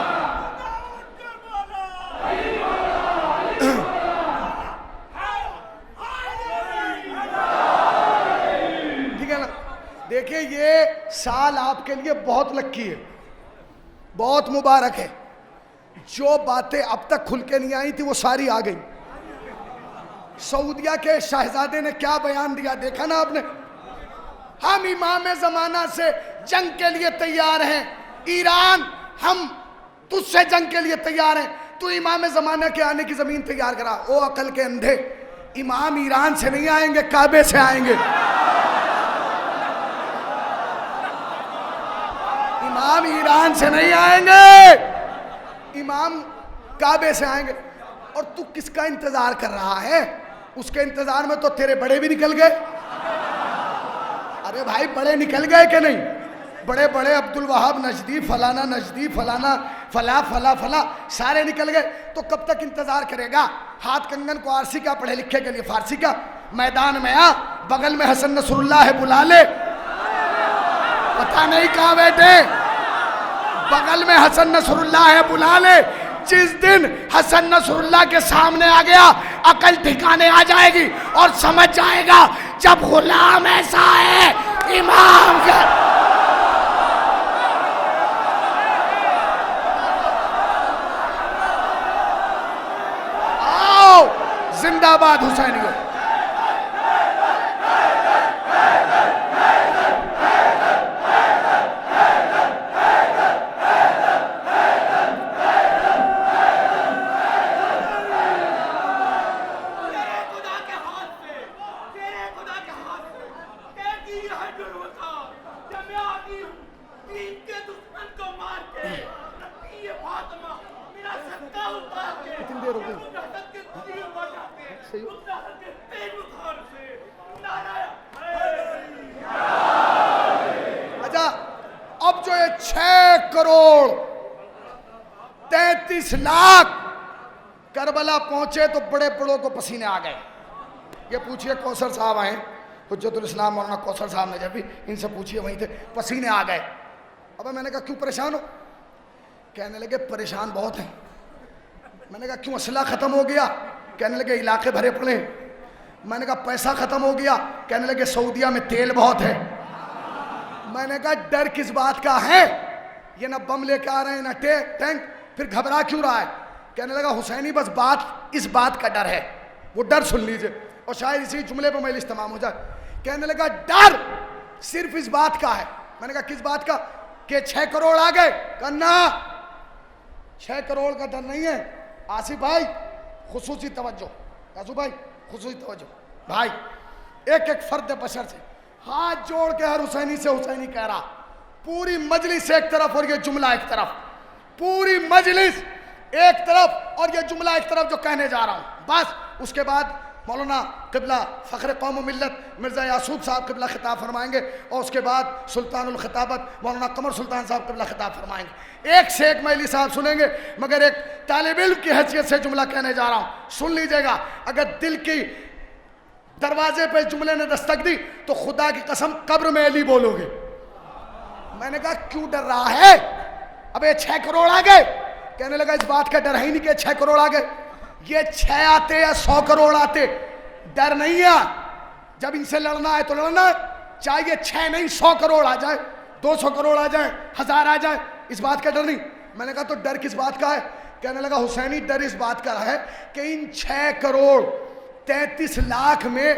देखिए, ये साल आपके लिए बहुत लक्की है, बहुत मुबारक है। जो बातें अब तक खुल के नहीं आई थी वो सारी आ गई। सऊदिया के शहजादे ने क्या बयान दिया, देखा ना आपने? हम इमाम ज़माना से जंग के लिए तैयार हैं, ईरान हम तुझसे जंग के लिए तैयार हैं, तू इमाम ज़माना के आने की ज़मीन तैयार करा। ओ अकल के अंधे, इमाम ईरान से नहीं आएंगे, काबे से आएंगे। इमाम ईरान से नहीं आएंगे, इमाम काबे से आएंगे। और तू किसका इंतजार कर रहा है? उसके इंतजार में तो तेरे बड़े भी निकल गए। अरे भाई, बड़े निकल गए कि नहीं? बड़े बड़े अब्दुल वहाब नजदी, फलाना नजदी, फलाना फला फला फला, सारे निकल गए। तो कब तक इंतजार करेगा? हाथ कंगन को आरसी का, पढ़े लिखे के लिए फारसी का। मैदान में आ, बगल में हसन नसरुल्लाह है, बुला ले। पता नहीं कहाँ बैठे, बगल में हसन नसरुल्लाह है, बुला ले। जिस दिन हसन नसरुल्लाह के सामने आ गया, अकल ठिकाने आ जाएगी और समझ जाएगा जब गुलाम ऐसा है इमाम का। आओ, जिंदाबाद हुसैनियों। अच्छा, अब जो ये 6,33,00,000 करबला पहुंचे तो बड़े बड़ों को पसीने आ गए। ये पूछिए, कौसर साहब आए, हुज्जतुल इस्लाम मौलाना कौसर साहब ने, जब भी इनसे पूछिए वहीं थे, पसीने आ गए। अब मैंने कहा क्यों परेशान हो? कहने लगे परेशान बहुत हैं। मैंने कहा क्यों, असला ख़त्म हो गया? कहने लगे इलाके भरे पड़े हैं। मैंने कहा पैसा ख़त्म हो गया? कहने लगे सऊदीया में तेल बहुत है। मैंने कहा डर किस बात का है? ये ना बम लेके आ रहे हैं ना टैंक, फिर घबरा क्यों रहा है? कहने लगा हुसैनी बस बात इस बात का डर है, वो डर सुन लीजिए और शायद इसी जुमले पर मजलिस तमाम हो जाए। कहने लगा डर सिर्फ इस बात का है। मैंने कहा किस बात का? कि 6 करोड़ आ गए। कहना 6 करोड़ का डर नहीं है आसिफ भाई, खुसूसी तवज्जो, आसिफ भाई खुसूसी तवज्जो भाई, एक एक फर्द बशर से हाथ जोड़ के हर हुसैनी से हुसैनी कह रहा, पूरी मजलिस एक तरफ और ये जुमला एक तरफ, पूरी मजलिस एक तरफ और ये जुमला एक तरफ जो कहने जा रहा हूं, बस उसके बाद मौलाना क़िबला फ़ख्र कौम मिल्लत मिर्ज़ा यासूब साहब क़िबला खिताब फरमाएंगे और उसके बाद सुल्तानुल खिताबत मौलाना कमर सुल्तान साहब क़िबला खिताब फरमाएंगे। एक से एक मौलवी साहब सुनेंगे, मगर एक तालिब इल्म की हैसियत से जुमला कहने जा रहा हूँ, सुन लीजिएगा। अगर दिल की दरवाजे पे जुमले ने दस्तक दी तो खुदा की कसम कब्र में अली बोलोगे। मैंने कहा क्यों डर रहा है? अबे 6 करोड़ आ गए। कहने लगा इस बात का डर है ही नहीं कि 6 करोड़ आ गए, ये 6 आते या 100 करोड़ आते डर नहीं है। जब इनसे लड़ना है तो लड़ना है, चाहे 6 नहीं 100 करोड़ आ जाए, 200 करोड़ आ जाए, 1000 आ जाए, इस बात का डर नहीं। मैंने कहा तो डर किस बात का है? कहने लगा हुसैनी डर इस बात का है कि इन 6 करोड़ 33 लाख में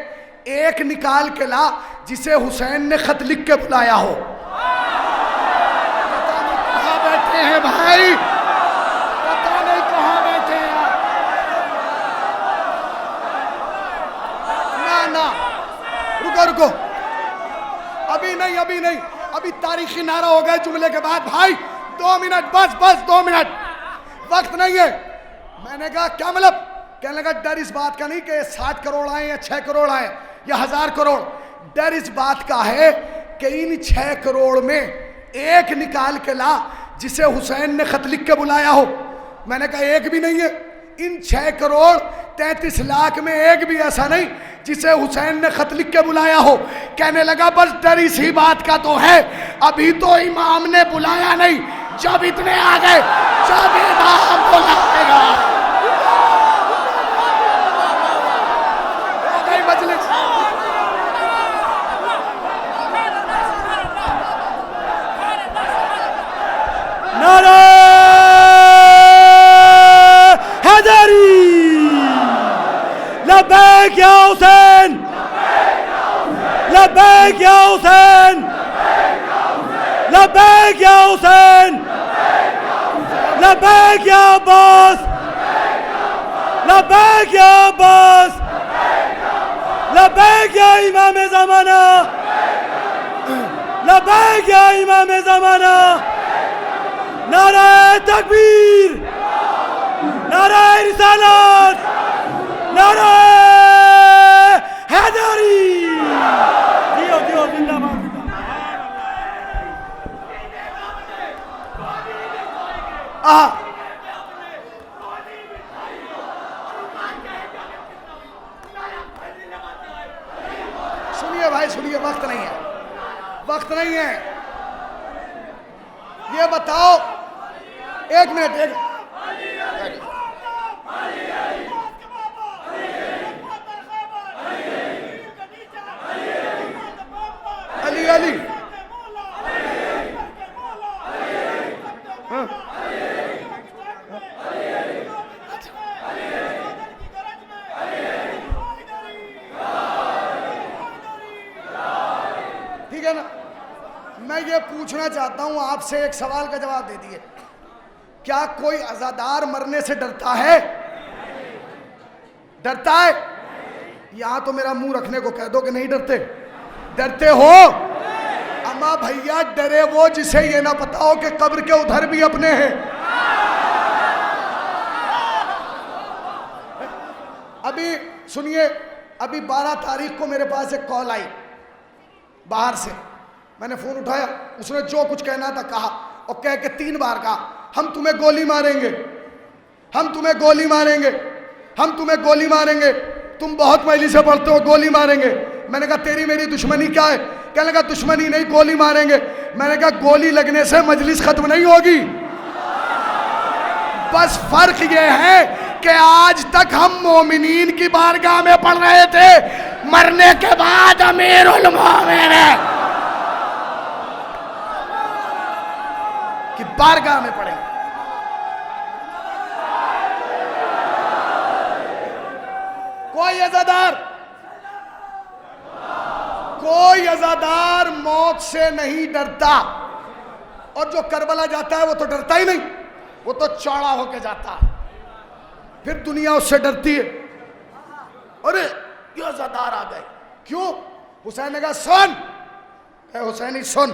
एक निकाल के ला जिसे हुसैन ने खत लिख के बुलाया हो। पता नहीं कहां बैठे हैं भाई, पता नहीं कहां बैठे हैं आप। ना रुको रुको, अभी नहीं अभी नहीं, अभी तारीखी नारा हो गया जुमले के बाद भाई। 2 मिनट बस 2 मिनट, वक्त नहीं है। मैंने कहा क्या मतलब? कहने लगा डर इस बात का नहीं कि 60 करोड़ आए या 6 करोड़ आए या 1000 करोड़, डर इस बात का है कि इन 6 करोड़ में एक निकाल के ला जिसे हुसैन ने खत लिख के बुलाया हो। मैंने कहा एक भी नहीं है। इन 6 करोड़ 33 लाख में एक भी ऐसा नहीं जिसे हुसैन ने खत लिख के बुलाया हो। कहने लगा बस डर इसी बात का तो है, अभी तो इमाम ने बुलाया नहीं, जब इतने आ गए जब इमाम बुलाएगा मजलिस। नारा हैदरी, लब्बैक या हुसैन, लब्बैक या हुसैन, लब्बैक या हुसैन, लब्बैक या अब्बास, लब्बैक या अब्बास, लब्बैक या इमाम ज़माना, लब्बैक या इमाम ज़माना। नारा तकबीर, नारा रिसालत, नारा हैदरी। दियो जिंदाबाद। सुनिए भाई सुनिए, वक्त नहीं है, वक्त नहीं है। ये बताओ, एक मिनट, अली अली हाँ। ठीक है ना? मैं ये पूछना चाहता हूं आपसे, एक सवाल का जवाब दे दिए। क्या कोई अज़ादार मरने से डरता है? डरता है? यहां तो मेरा मुंह रखने को कह दो कि नहीं डरते। डरते हो? अम्मा भैया डरे वो जिसे ये ना पता हो कि कब्र के उधर भी अपने हैं। अभी सुनिए, अभी 12 तारीख को मेरे पास एक कॉल आई बाहर से। मैंने फोन उठाया, उसने जो कुछ कहना था कहा और कह के 3 बार कहा हम तुम्हें गोली मारेंगे, हम तुम्हें गोली मारेंगे, हम तुम्हें गोली मारेंगे, तुम बहुत मैली से पढ़ते हो, गोली मारेंगे। मैंने कहा तेरी मेरी दुश्मनी क्या है? कहने लगा दुश्मनी नहीं, गोली मारेंगे। मैंने कहा गोली लगने से मजलिस खत्म नहीं होगी। बस फर्क ये है कि आज तक हम मोमिनीन की बारगाह में पढ़ रहे थे, मरने के बाद अमीरुल मोमिनीन की बारगाह में पढ़ेंगे। कोई अज़ादार मौत से नहीं डरता, और जो करबला जाता है वो तो डरता ही नहीं, वो तो चौड़ा होके जाता है, फिर दुनिया उससे डरती है। अरे ये अज़ादार आ गए, क्यों? हुसैन ने कहा सुन, हुसैनी सुन,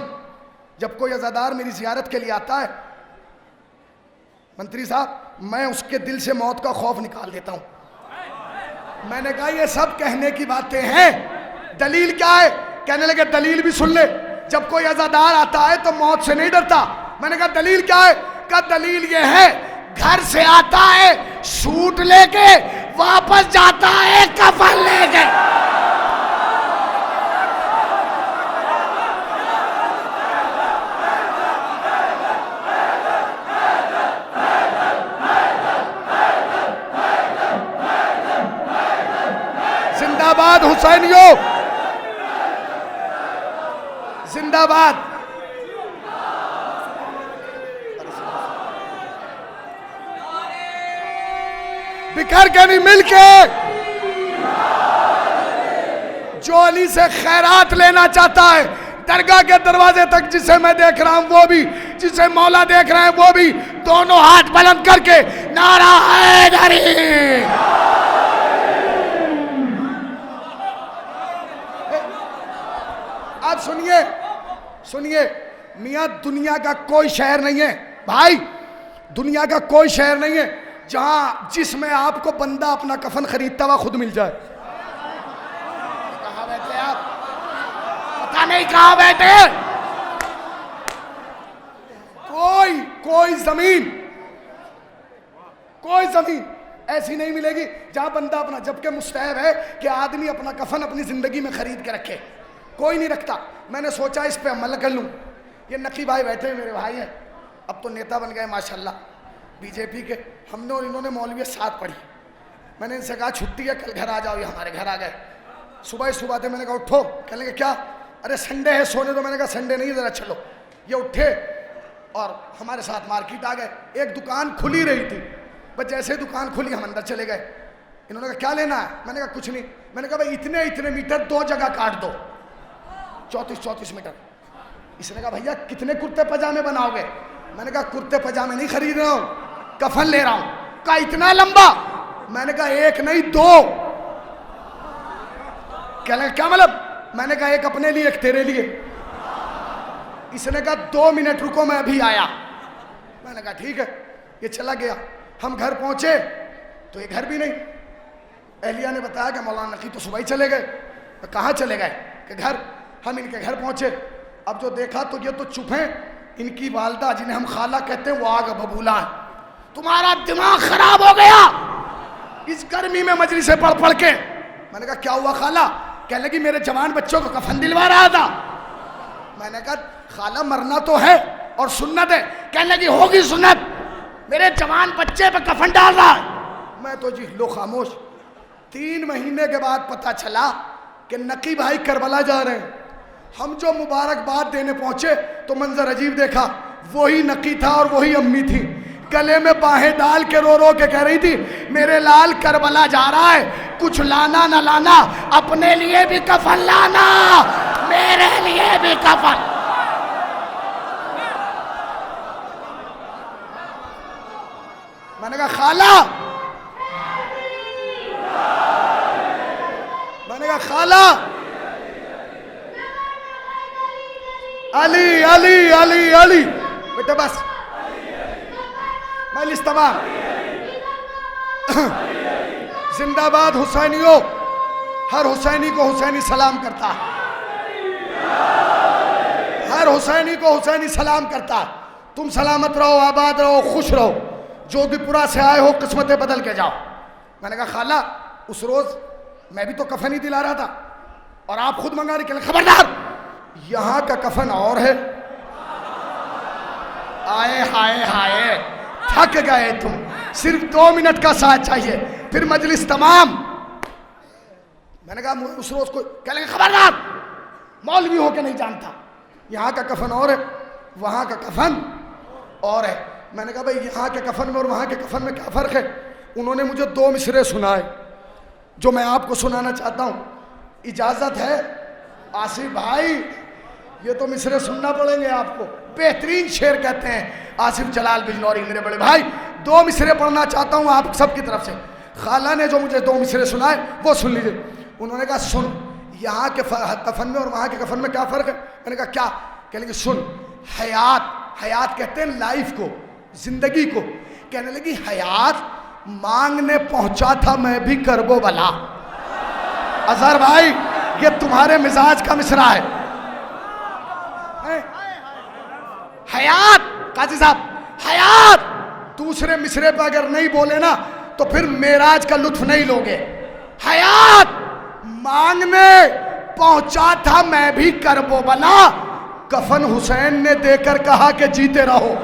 जब कोई अज़ादार मेरी जियारत के लिए आता है मंत्री साहब, मैं उसके दिल से मौत का खौफ निकाल देता हूं। मैंने कहा ये सब कहने की बातें हैं, दलील क्या है? कहने लगे दलील भी सुन ले, जब कोई अज़ादार आता है तो मौत से नहीं डरता। मैंने कहा दलील क्या है? कहा दलील ये है, घर से आता है सूट लेके, वापस जाता है कफन लेके। जिंदाबाद हुसैनियों, जिंदाबाद। बिखर के नहीं, मिलके। जो अली से खैरात लेना चाहता है दरगाह के दरवाजे तक, जिसे मैं देख रहा हूं वो भी, जिसे मौला देख रहे हैं वो भी, दोनों हाथ बुलंद करके नारा हैदरी। आप सुनिए, सुनिए मियां, दुनिया का कोई शहर नहीं है भाई, दुनिया का कोई शहर नहीं है जहां जिसमें आपको बंदा अपना कफन खरीदता हुआ खुद मिल जाए। कहां बैठे आप? पता नहीं कहां बैठे। कोई जमीन ऐसी नहीं मिलेगी जहां बंदा अपना, जबकि मुस्तहब है कि आदमी अपना कफन अपनी जिंदगी में खरीद के रखे, कोई नहीं रखता। मैंने सोचा इस पे अमल कर लूं। ये नकी भाई बैठे मेरे भाई हैं, अब तो नेता बन गए माशाल्लाह बीजेपी के। हमने और इन्होंने मौलवियत साथ पढ़ी। मैंने इनसे कहा छुट्टी है कल घर आ जाओ, ये हमारे घर आ गए। सुबह थे, मैंने कहा उठो, कहने लगे क्या? अरे संडे है सोने दो। मैंने कहा संडे नहीं, जरा चलो। ये उठे और हमारे साथ मार्केट आ गए। एक दुकान खुली रही थी, बस जैसे ही दुकान खुली हम अंदर चले गए। इन्होंने कहा क्या लेना है? मैंने कहा कुछ नहीं। मैंने कहा भाई इतने मीटर दो जगह काट दो, 34 मीटर। इसने कहा भैया कितने कुर्ते पजामे बनाओगे? मैंने कहा कुर्ते पजामे नहीं खरीद रहा हूं, कफन ले रहा हूं। कहा इतना लंबा? मैंने कहा एक नहीं दो। क्या मतलब? मैंने कहा एक अपने लिए एक तेरे लिए। इसने कहा 2 मिनट रुको मैं अभी आया। मैंने कहा ठीक है। ये चला गया। हम घर पहुंचे तो ये घर भी नहीं। एहलिया ने बताया कि मौलाना नकी तो सुबह ही चले गए। तो कहाँ चले गए? कि घर। हम इनके घर पहुंचे, अब जो देखा तो ये तो चुप हैं। इनकी वालदा जिन्हें हम खाला कहते हैं वो आग बबूला है। तुम्हारा दिमाग खराब हो गया इस गर्मी में मजलिस पढ़ के। मैंने कहा क्या हुआ खाला? कहने लगी मेरे जवान बच्चों को कफन दिलवा रहा था। मैंने कहा खाला मरना तो है और सुन्नत है। कहने लगी होगी सुन्नत, मेरे जवान बच्चे पे कफन डाल रहा है। मैं तो जी लो खामोश। 3 महीने के बाद पता चला कि नकी भाई करबला जा रहे हैं। हम जो मुबारकबाद देने पहुंचे तो मंजर अजीब देखा। वही नकी था और वही अम्मी थी, गले में बाहें डाल के रो के कह रही थी मेरे लाल करबला जा रहा है, कुछ लाना न लाना, अपने लिए भी कफन लाना, मेरे लिए भी कफन। मैंने कहा खाला, मैंने कहा खाला, अली अली अली अली बेटा बस मजलिस तमाम। जिंदाबाद हुसैनियों। हर हुसैनी को हुसैनी सलाम करता है, हर हुसैनी को हुसैनी सलाम करता है। तुम सलामत रहो, आबाद रहो, खुश रहो, जोधपुरा से आए हो किस्मतें बदल के जाओ। मैंने कहा खाला उस रोज मैं भी तो कफन ही दिला रहा था और आप खुद मंगा रहे। खबरदार, यहां का कफन और है। आए हाय हाय, थक गए तुम, सिर्फ 2 मिनट का साथ चाहिए, फिर मजलिस तमाम। मैंने कहा उस रोज को कह लेंगे खबरदार, मौलवी हो के नहीं जानता, यहाँ का कफन और है, वहाँ का कफन और है। मैंने कहा भाई यहाँ के कफन में और वहाँ के कफन में क्या फ़र्क है? उन्होंने मुझे 2 मिसरे सुनाए जो मैं आपको सुनाना चाहता हूँ, इजाज़त है? आसिफ भाई ये तो मिसरे सुनना पड़ेंगे आपको, बेहतरीन शेर कहते हैं आसिफ जलाल बिजनौरी मेरे बड़े भाई। 2 मिसरे पढ़ना चाहता हूँ आप सबकी तरफ से। खाला ने जो मुझे 2 मिसरे सुनाए वो सुन लीजिए। उन्होंने कहा सुन, यहाँ के कफन में और वहाँ के कफन में क्या फ़र्क है? मैंने कहा क्या? कहने लगी सुन, हयात, हयात कहते हैं लाइफ को, जिंदगी को। कहने लगी हयात मांगने पहुंचा था मैं भी करबो बला। अजहर भाई ये तुम्हारे मिजाज का मिसरा है। हयात काजी साहब, हयात दूसरे मिसरे पर अगर नहीं बोले ना तो फिर मेराज का लुत्फ नहीं लोगे। हयात मांगने पहुंचा था मैं भी करबो बला, कफन हुसैन ने देकर कहा कि जीते रहो।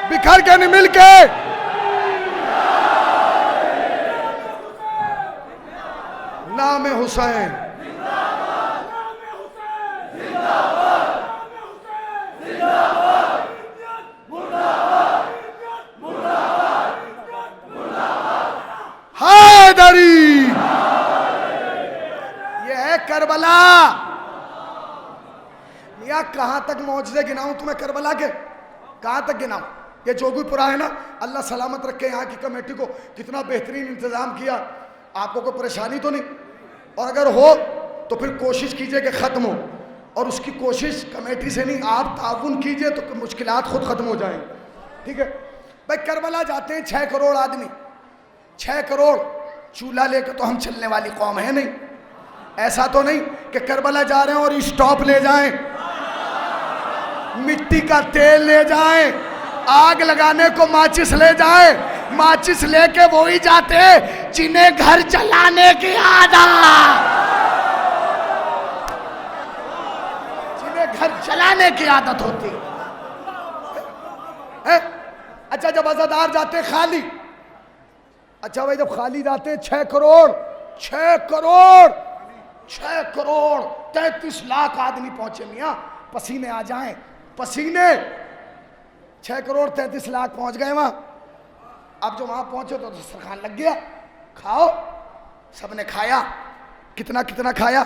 बिखर के नहीं मिल के, नाम हुसैन हैदरी, ये है करबला। मियां कहां तक मौजज़े गिनाऊं तुम्हें करबला के, कहां तक गिनाऊं? ये जोगीपुरा है ना, अल्लाह सलामत रखे, यहाँ की कमेटी को कितना बेहतरीन इंतज़ाम किया, आपको कोई परेशानी तो नहीं? और अगर हो तो फिर कोशिश कीजिए कि ख़त्म हो, और उसकी कोशिश कमेटी से नहीं, आप ताउन कीजिए तो मुश्किलात खुद ख़त्म हो जाएंगे। ठीक है भाई, करबला जाते हैं 6 करोड़ आदमी, 6 करोड़ चूल्हा लेकर तो हम चलने वाली कौम है नहीं। ऐसा तो नहीं कि करबला जा रहे हैं और स्टॉप ले जाएं, मिट्टी का तेल ले जाएं, आग लगाने को माचिस ले जाए, माचिस लेके वो ही जाते जिन्हें घर जलाने की आदत, जिन्हें घर जलाने की आदत होती है। अच्छा जब अज़ादार जाते खाली, अच्छा भाई जब खाली जाते 6 करोड़ 6 करोड़ 6 करोड़ 33 लाख आदमी पहुंचे मियाँ, पसीने आ जाएं, पसीने। 6 करोड़ 33 लाख पहुंच गए वहां। अब जो वहां पहुंचे तो दस्तरखान लग गया, खाओ। सबने खाया, कितना कितना खाया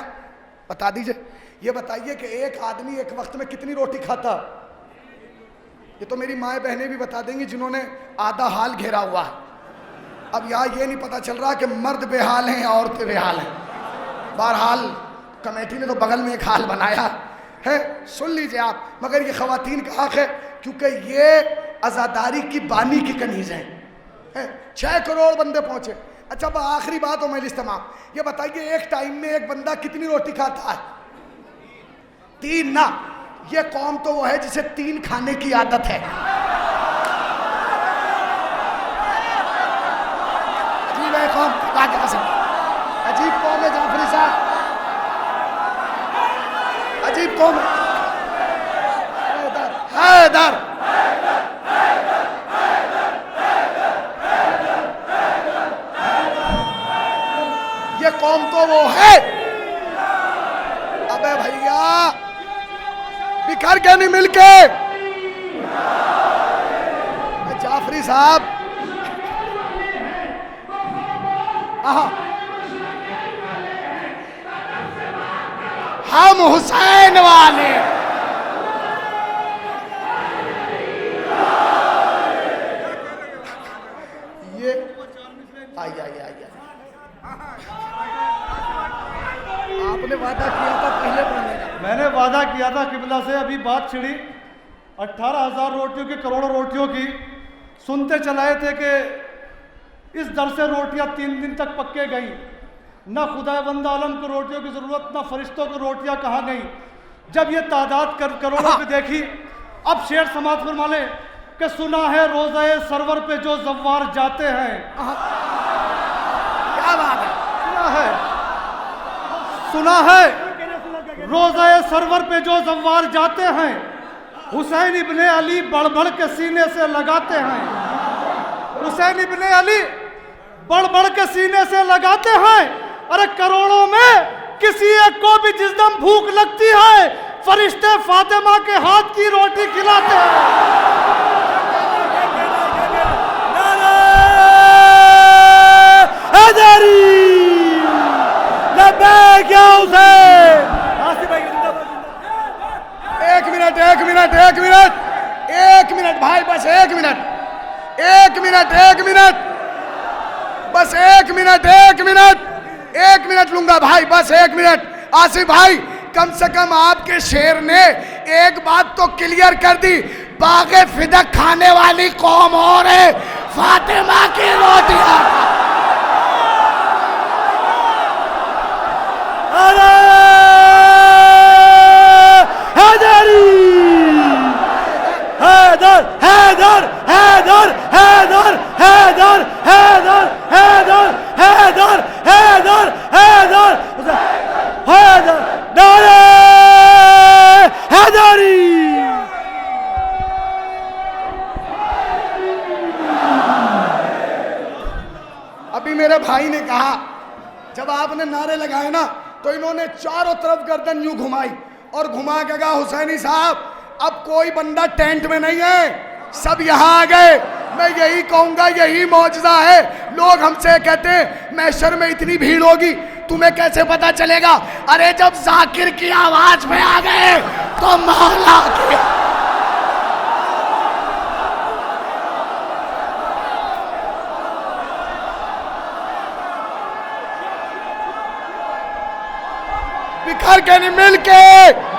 बता दीजिए। ये बताइए कि एक आदमी एक वक्त में कितनी रोटी खाता? ये तो मेरी माएँ बहनें भी बता देंगी जिन्होंने आधा हाल घेरा हुआ है। अब यहाँ ये नहीं पता चल रहा कि मर्द बेहाल हैं या औरतें बेहाल हैं। बहरहाल कमेटी ने तो बगल में एक हाल बनाया है, सुन लीजिए आप। मगर ये ख़वातीन का हक़ है क्योंकि ये आज़ादारी की बानी की कनीज़ हैं। 6 करोड़ बंदे पहुंचे। अच्छा अब आखिरी बात हो मजलिस तमाम, ये बताइए एक टाइम में एक बंदा कितनी रोटी खाता है? 3 ना। ये कौम तो वो है जिसे 3 खाने की आदत है। अजीब है कौम, खुदा की कसम, अजीब कौम है जाफरी साहब, अजीब कौम हैदर। ये कौम तो वो है। अबे भैया बिखर के नहीं मिलके, जाफरी साहब हम हुसैन वाले। ये आइए आपने वादा किया था पहले पढ़ने का। मैंने वादा किया था किबला से, अभी बात छिड़ी 18,000 रोटियों की, करोड़ों रोटियों की। सुनते चलाए थे कि इस दर से रोटियां 3 दिन तक पक्के गई, ना खुदा बंद आलम को रोटियों की जरूरत, ना फरिश्तों को रोटियां कहाँ गई। जब ये तादाद करोड़ों पे देखी, अब शेर समाप्त फरमा ले कि सुना है रोज़े सरवर पे जो ज़व्वार जाते हैं। क्या बात है, सुना है रोज़े सरवर पे जो ज़व्वार जाते हैं, हुसैन इब्ने अली बढ़ बढ़ के सीने से लगाते हैं। हुसैन इब्ने अली बढ़ बढ़ के सीने से लगाते हैं। अरे करोड़ों में किसी एक को भी जिस दम भूख लगती है, फरिश्ते फातिमा के हाथ की रोटी खिलाते हैं। एक मिनट भाई, बस एक मिनट, बस एक मिनट लूंगा भाई, बस एक मिनट। आसिफ भाई, कम से कम आपके शेर ने एक बात तो क्लियर कर दी, बागे फिदक खाने वाली कौम और है, फातिमा की रोटियां। हैदर हैदर हैदर हैदर हैदर हैदर हैदर हैदर हैदर हैदर हैदर नारे हैदरी। अभी मेरे भाई ने कहा, जब आपने नारे लगाए ना तो इन्होंने चारों तरफ गर्दन यूं घुमाई और घुमा के कहा, हुसैनी साहब अब कोई बंदा टेंट में नहीं है, सब यहां आ गए। मैं यही कहूंगा, यही मौजज़ा है। लोग हमसे कहते हैं महशर में इतनी भीड़ होगी, तुम्हें कैसे पता चलेगा? अरे जब जाकिर की आवाज में आ गए तो मौला की। बिखर के नहीं, मिल के।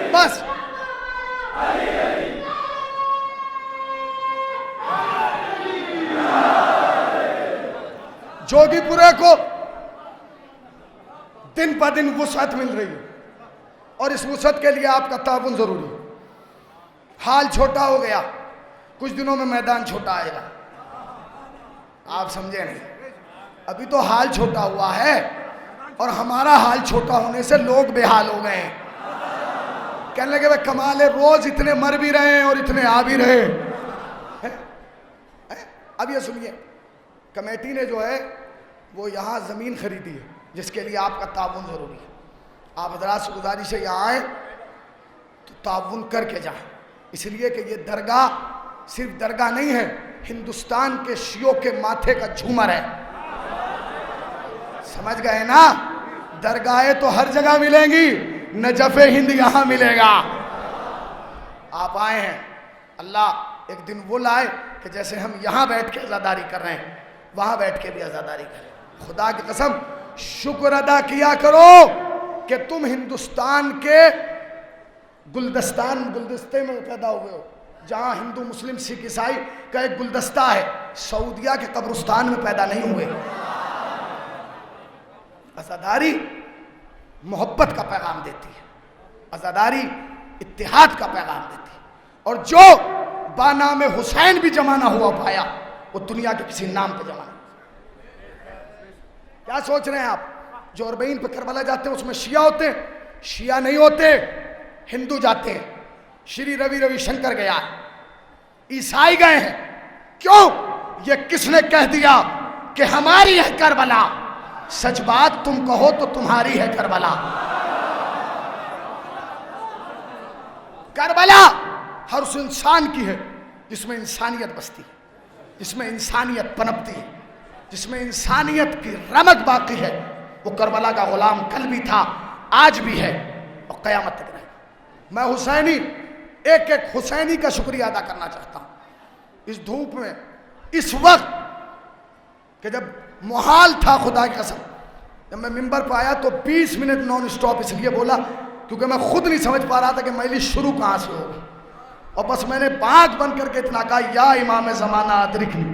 बस जोगीपुरे को दिन ब दिन वुसअत मिल रही है और इस वुसअत के लिए आपका ताउन जरूरी है। हाल छोटा हो गया, कुछ दिनों में मैदान छोटा आएगा। आप समझे नहीं, अभी तो हाल छोटा हुआ है और हमारा हाल छोटा होने से लोग बेहाल हो गए हैं। कहने लगे भाई कमाल है, रोज इतने मर भी रहे हैं और इतने आ भी रहे हैं। अब ये सुनिए, कमेटी ने जो है वो यहाँ ज़मीन खरीदी है, जिसके लिए आपका ताउन ज़रूरी है। आप हज़रात से गुजारिश है यहाँ आए तो ताउन करके जाएं, इसलिए कि ये दरगाह सिर्फ दरगाह नहीं है, हिंदुस्तान के शियों के माथे का झूमर है। समझ गए ना? दरगाहें तो हर जगह मिलेंगी, नजफ़े हिंद यहाँ मिलेगा। आप आए हैं, अल्लाह एक दिन वो लाए कि जैसे हम यहाँ बैठ के आज़ादारी कर रहे हैं, वहाँ बैठ के भी आज़ादारी करें। खुदा की कसम शुक्र अदा किया करो कि तुम हिंदुस्तान के गुलदस्ते में पैदा हुए हो, जहाँ हिंदू मुस्लिम सिख ईसाई का एक गुलदस्ता है। सऊदिया के कब्रिस्तान में पैदा नहीं हुए। आज़ादारी मोहब्बत का पैगाम देती है, आज़ादारी इत्तेहाद का पैगाम देती है। और जो बानाम हुसैन भी जमा ना हुआ पाया, वो दुनिया के किसी नाम पे जमा नहीं। क्या सोच रहे हैं आप? जो अरबईन पे करबला जाते हैं उसमें शिया होते हैं? शिया नहीं होते, हिंदू जाते हैं। श्री रविशंकर गया है, ईसाई गए हैं। क्यों? ये किसने कह दिया कि हमारी है करबला? सच बात तुम कहो तो तुम्हारी है करबला। करबला हर उस इंसान की है जिसमें इंसानियत बसती है, जिसमें इंसानियत पनपती है, जिसमें इंसानियत की रमक बाकी है। वो करबला का गुलाम कल भी था, आज भी है और क़यामत तक रहेगा। मैं हुसैनी, एक एक हुसैनी का शुक्रिया अदा करना चाहता हूं इस धूप में, इस वक्त कि जब मुहाल था, खुदा की कसम, जब मैं मिंबर पर आया तो 20 मिनट नॉन स्टॉप इसलिए बोला क्योंकि मैं खुद नहीं समझ पा रहा था कि मैली शुरू कहाँ से होगी, और बस मैंने बाग बंद करके इतना कहा, या इमाम ज़माना अदरिकनी।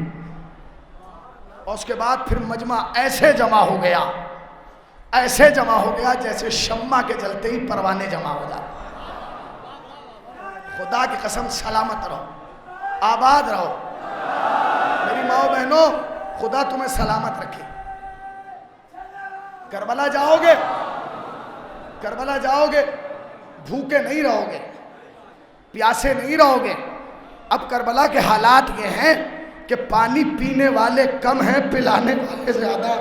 और उसके बाद फिर मजमा ऐसे जमा हो गया, ऐसे जमा हो गया जैसे शम्मा के जलते ही परवाने जमा हो जाते। खुदा की कसम, सलामत रहो, आबाद रहो मेरी माओ बहनों, खुदा तुम्हें सलामत रखे। करबला जाओगे, करबला जाओगे, भूखे नहीं रहोगे, प्यासे नहीं रहोगे। अब करबला के हालात ये हैं कि पानी पीने वाले कम हैं, पिलाने वाले ज्यादा।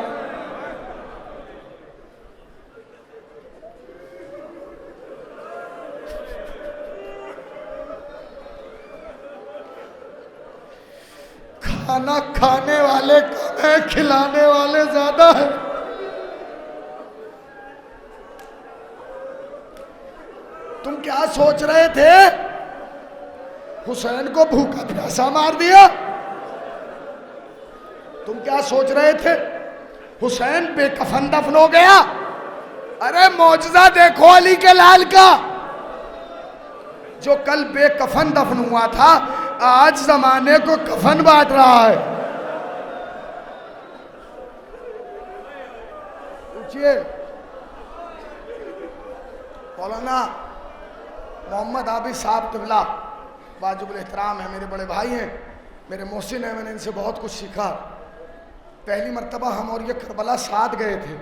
खाना खाने वाले कम हैं, खिलाने वाले ज्यादा हैं। तुम क्या सोच रहे थे? हुसैन को भूखा प्यासा मार दिया। तुम क्या सोच रहे थे? हुसैन बेकफन दफन हो गया। अरे मौजज़ा देखो अली के लाल का, जो कल बेकफन दफन हुआ था आज जमाने को कफन बांट रहा है। पूछिए मौलाना मोहम्मद आबिद साहब क़िबला वाजिबुल एहतराम है, मेरे बड़े भाई हैं, मेरे मोहसिन हैं, मैंने इनसे बहुत कुछ सीखा। पहली मर्तबा हम और ये करबला साथ गए थे।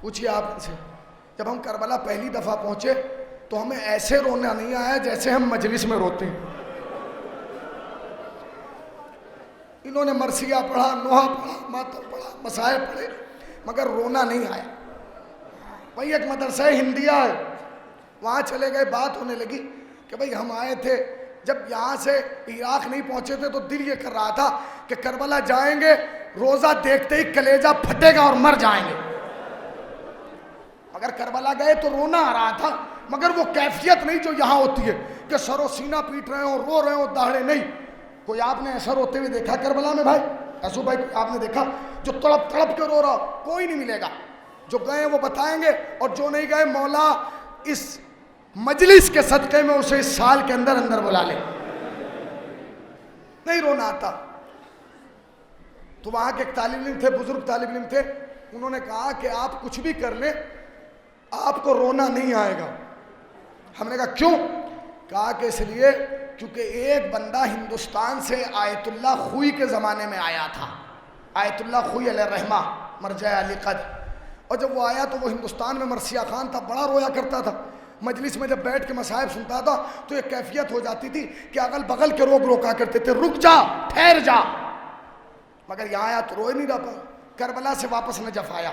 पूछिए आप इनसे, जब हम करबला पहली दफ़ा पहुँचे तो हमें ऐसे रोना नहीं आया जैसे हम मजलिस में रोते हैं। इन्होंने मरसिया पढ़ा, नोहा पढ़ा, मातम पढ़ा, मसाए पढ़े, मगर रोना नहीं आया। वही एक मदरसा हिंदिया है, वहाँ चले गए, बात होने लगी कि भाई हम आए थे, जब यहाँ से इराक नहीं पहुँचे थे तो दिल ये कर रहा था कि करबला जाएंगे, रोज़ा देखते ही कलेजा फटेगा और मर जाएंगे। मगर करबला गए तो रोना आ रहा था, मगर वो कैफियत नहीं जो यहाँ होती है कि सरो सीना पीट रहे हो, रो रहे हो, दाढ़े नहीं। कोई आपने ऐसा रोते हुए देखा करबला में भाई? ऐसू भाई कोई आपने देखा जो तड़प तड़प के रो रहा हो? कोई नहीं मिलेगा। जो गए वो बताएंगे, और जो नहीं गए मौला इस मजलिस के सदक़े में उसे इस साल के अंदर अंदर बुला ले। नहीं रोना आता। तो वहाँ के एक तालिब इल्म थे, बुजुर्ग तालिब इल्म थे, उन्होंने कहा कि आप कुछ भी कर लें आपको रोना नहीं आएगा। हमने कहा क्यों? कहा कि इसलिए क्योंकि एक बंदा हिंदुस्तान से आयतुल्ला खुई के ज़माने में आया था, आयतुल्ला खुई अलैहिर्रहमा मरजा अली क़द्र, और जब वो आया तो वो हिंदुस्तान में मरसिया खान था, बड़ा रोया करता था। मजलिस में जब बैठ के मसाइब सुनता था तो एक कैफियत हो जाती थी कि अगल बगल के लोग रोका करते थे, रुक जा, ठहर जा। मगर यहाँ आया तो रोए नहीं रहा। करबला से वापस नजफ आया,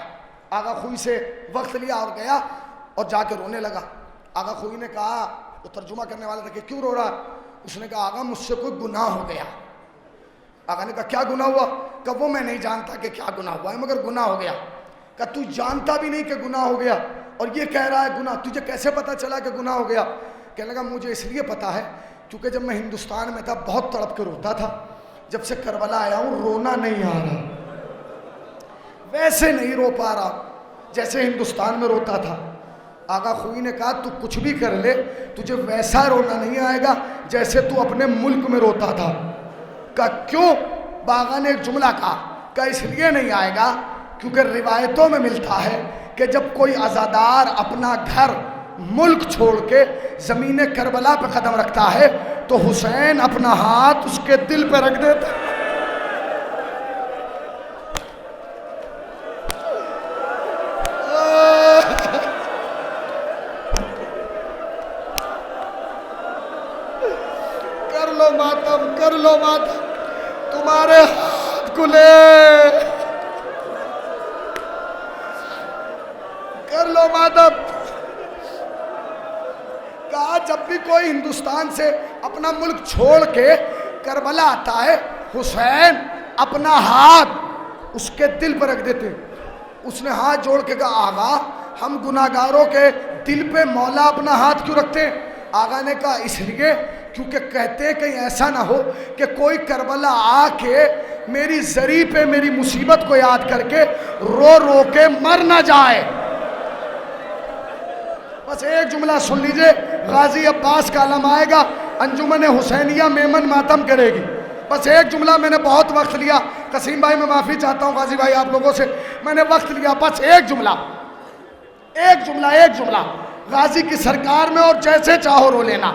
आगा खुई से वक्त लिया और गया और जाके रोने लगा। आगा खुई ने कहा, वो तर्जुमा करने वाला था, कि क्यों रो रहा? उसने कहा आगा मुझसे कोई गुनाह हो गया। आगा ने कहा क्या गुनाह हुआ? कहा वो मैं नहीं जानता कि क्या गुनाह हुआ है, मगर गुनाह हो गया। कहा तू जानता भी नहीं कि गुनाह हो गया और ये कह रहा है गुनाह, तुझे कैसे पता चला कि गुनाह हो गया? कहने लगा मुझे इसलिए पता है क्योंकि जब मैं हिंदुस्तान में था बहुत तड़प कर रोता था, जब से करबला आया हूँ रोना नहीं आ रहा, वैसे नहीं रो पा रहा जैसे हिंदुस्तान में रोता था। आगा खुई ने कहा तू कुछ भी कर ले तुझे वैसा रोना नहीं आएगा जैसे तू अपने मुल्क में रोता था। कहा क्यों? बागा ने एक जुमला कहा, इसलिए नहीं आएगा क्योंकि रिवायतों में मिलता है कि जब कोई अज़ादार अपना घर मुल्क छोड़ के ज़मीन करबला पे कदम रखता है तो हुसैन अपना हाथ उसके दिल पे रख देता है। कर लो मातम, तुम्हारे हाथ खुले, कर लो मातम। कहा जब भी कोई हिंदुस्तान से अपना मुल्क छोड़ के करबला आता है हुसैन अपना हाथ उसके दिल पर रख देते। उसने हाथ जोड़ के कहा आगा हम गुनाहगारों के दिल पे मौला अपना हाथ क्यों रखते हैं? आगा ने कहा इसलिए क्योंकि कहते हैं कहीं ऐसा ना हो कि कोई करबला आके मेरी जरी पे मेरी मुसीबत को याद करके रो रो के मर ना जाए। बस एक जुमला सुन लीजिए, गाजी अब्बास का आलम आएगा, अंजुमन हुसैनिया मेमन मातम करेगी। बस एक जुमला, मैंने बहुत वक्त लिया, कसीम भाई मैं माफ़ी चाहता हूँ, गाजी भाई आप लोगों से मैंने वक्त लिया। बस एक जुमला, एक जुमला, एक जुमला, गाजी की सरकार में और जैसे चाहो रो लेना।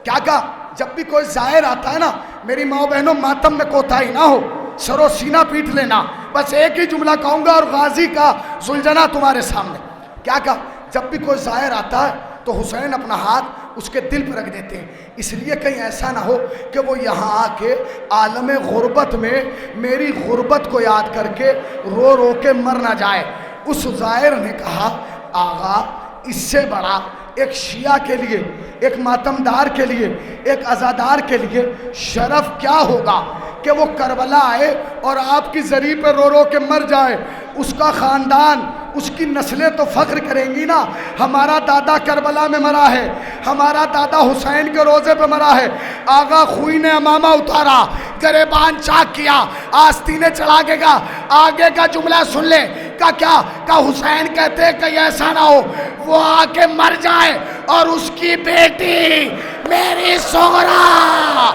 क्या कहा? जब भी कोई जाहिर आता है ना, मेरी माओ बहनों मातम में कोताही ना हो, सरो सीना पीट लेना। बस एक ही जुमला कहूँगा और गाजी का सुलझना तुम्हारे सामने। क्या कहा? जब भी कोई जाहिर आता है तो हुसैन अपना हाथ उसके दिल पर रख देते हैं, इसलिए कहीं ऐसा ना हो कि वो यहाँ आके आलम गुर्बत में मेरी गुर्बत को याद करके रो रो के मर ना जाए। उस जाहिर ने कहा, आगा इससे बड़ा एक शिया के लिए, एक मातमदार के लिए, एक अज़ादार के लिए शरफ क्या होगा कि वो करबला आए और आपकी जरी पे रो रो के मर जाए। उसका ख़ानदान, उसकी नस्लें तो फ़ख्र करेंगी ना, हमारा दादा करबला में मरा है, हमारा दादा हुसैन के रोज़े पे मरा है। आगा खुई ने अमामा उतारा, गरेबान चाक किया, आस्तीने चढ़ा गेगा। आगे का जुमला सुन ले, का क्या का हुसैन कहते कहीं ऐसा ना हो वो आके मर जाए और उसकी बेटी मेरी सोहरा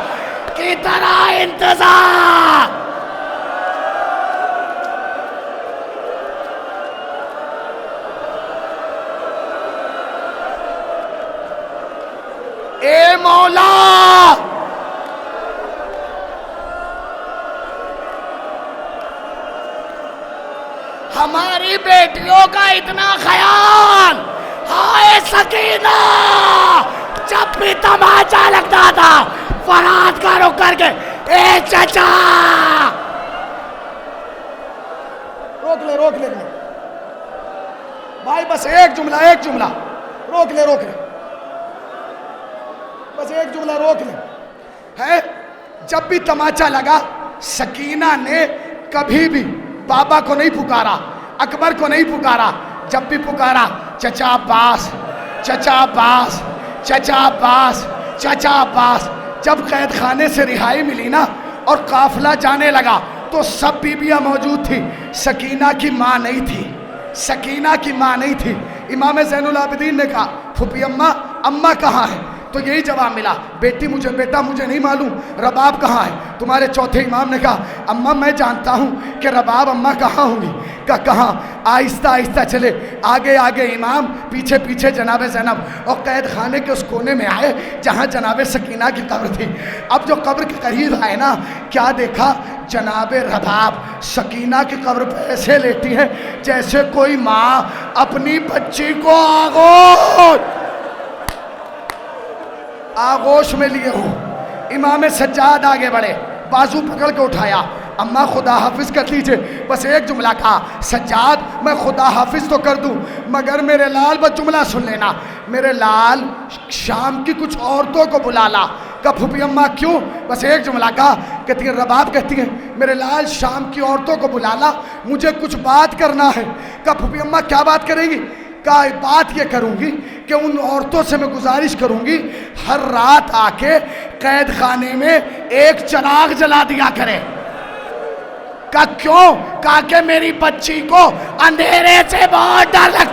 की तरह इंतजार। ए मौला, हमारी बेटियों का इतना ख्याल। हाय सकीना, जब भी तमाचा लगता था फरहाद का रुक करके, ए चाचा रोक ले, रोक ले भाई, बस एक जुमला, एक जुमला, रोक ले, रोक ले, बस एक जुमला रोक ले। है जब भी तमाचा लगा, सकीना ने कभी भी बाबा को नहीं पुकारा, अकबर को नहीं पुकारा, जब भी पुकारा चचा अब्बास, चचा अब्बास, चचा अब्बास, चचा अब्बास। जब कैद खाने से रिहाई मिली ना और काफिला जाने लगा तो सब बीबियाँ मौजूद थी, सकीना की माँ नहीं थी, सकीना की माँ नहीं थी। इमाम ज़ैनुल आबिदीन ने कहा, फूफी अम्मा, अम्मा कहाँ है? तो यही जवाब मिला, बेटी मुझे, बेटा मुझे नहीं मालूम, रबाब कहाँ है? तुम्हारे चौथे इमाम ने कहा, अम्मा मैं जानता हूँ कि रबाब अम्मा कहाँ होंगी। का कहाँ? आहिस्ता आहिस्ता चले, आगे आगे इमाम, पीछे पीछे जनाब ज़ैनब, और कैद खाने के उस कोने में आए जहाँ जनाब सकीना की कब्र थी। अब जो कब्र के करीब आए ना, क्या देखा? जनाब रबाब सकीना की कब्र पर ऐसे लेटी है जैसे कोई माँ अपनी बच्ची को आगोश में लिए हो। इमाम सज्जाद आगे बढ़े, बाजू पकड़ के उठाया, अम्मा खुदा हाफिज कर लीजिए। बस एक जुमला कहा, सज्जाद मैं खुदा हाफिज तो कर दूं मगर मेरे लाल बस जुमला सुन लेना, मेरे लाल शाम की कुछ औरतों को बुला ला। का फूफी अम्मा क्यों? बस एक जुमला कहा, कहती है रबाब कहती है मेरे लाल शाम की औरतों को बुला ला, मुझे कुछ बात करना है। का फूफी अम्मा क्या बात करेंगी? का बात ये करूंगी कि उन औरतों से मैं गुजारिश करूंगी हर रात आके कैद खाने में एक चिराग जला दिया करें। का क्यों? का के मेरी बच्ची को अंधेरे से बहुत डर लग,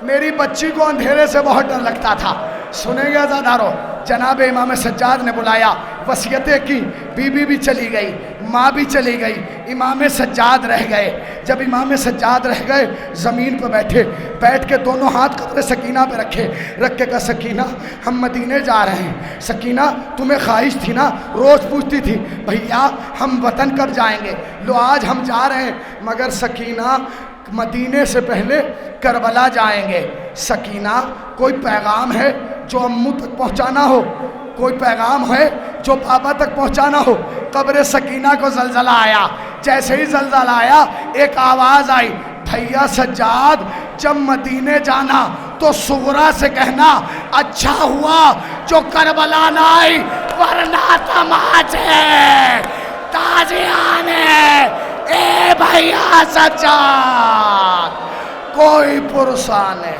मेरी बच्ची को अंधेरे से बहुत डर लगता था। सुनेंगे अज़ादारों, जनाब इमाम सज्जाद ने बुलाया, वसीयतें की, बीबी भी चली गई, माँ भी चली गई, इमाम सज्जाद रह गए। जब इमाम सज्जाद रह गए, ज़मीन पर बैठे, बैठ के दोनों हाथ कब्र सकीना पे रखे, रख के कहा, सकीना हम मदीने जा रहे हैं। सकीना तुम्हें ख्वाहिश थी ना, रोज़ पूछती थी भैया हम वतन कब जाएंगे, लो आज हम जा रहे हैं, मगर सकीना मदीने से पहले करबला जाएंगे। सकीना कोई पैगाम है जो अम्मू तक पहुंचाना हो, कोई पैगाम है जो बाबा तक पहुंचाना हो। कब्र सकीना को जलजला आया, जैसे ही जलजला आया एक आवाज़ आई, भैया सज्जाद जब मदीने जाना तो सुगरा से कहना अच्छा हुआ जो करबला ना आई वरना तमाचे ताजियाने। ए भैया सज्जाद कोई पुरसान है।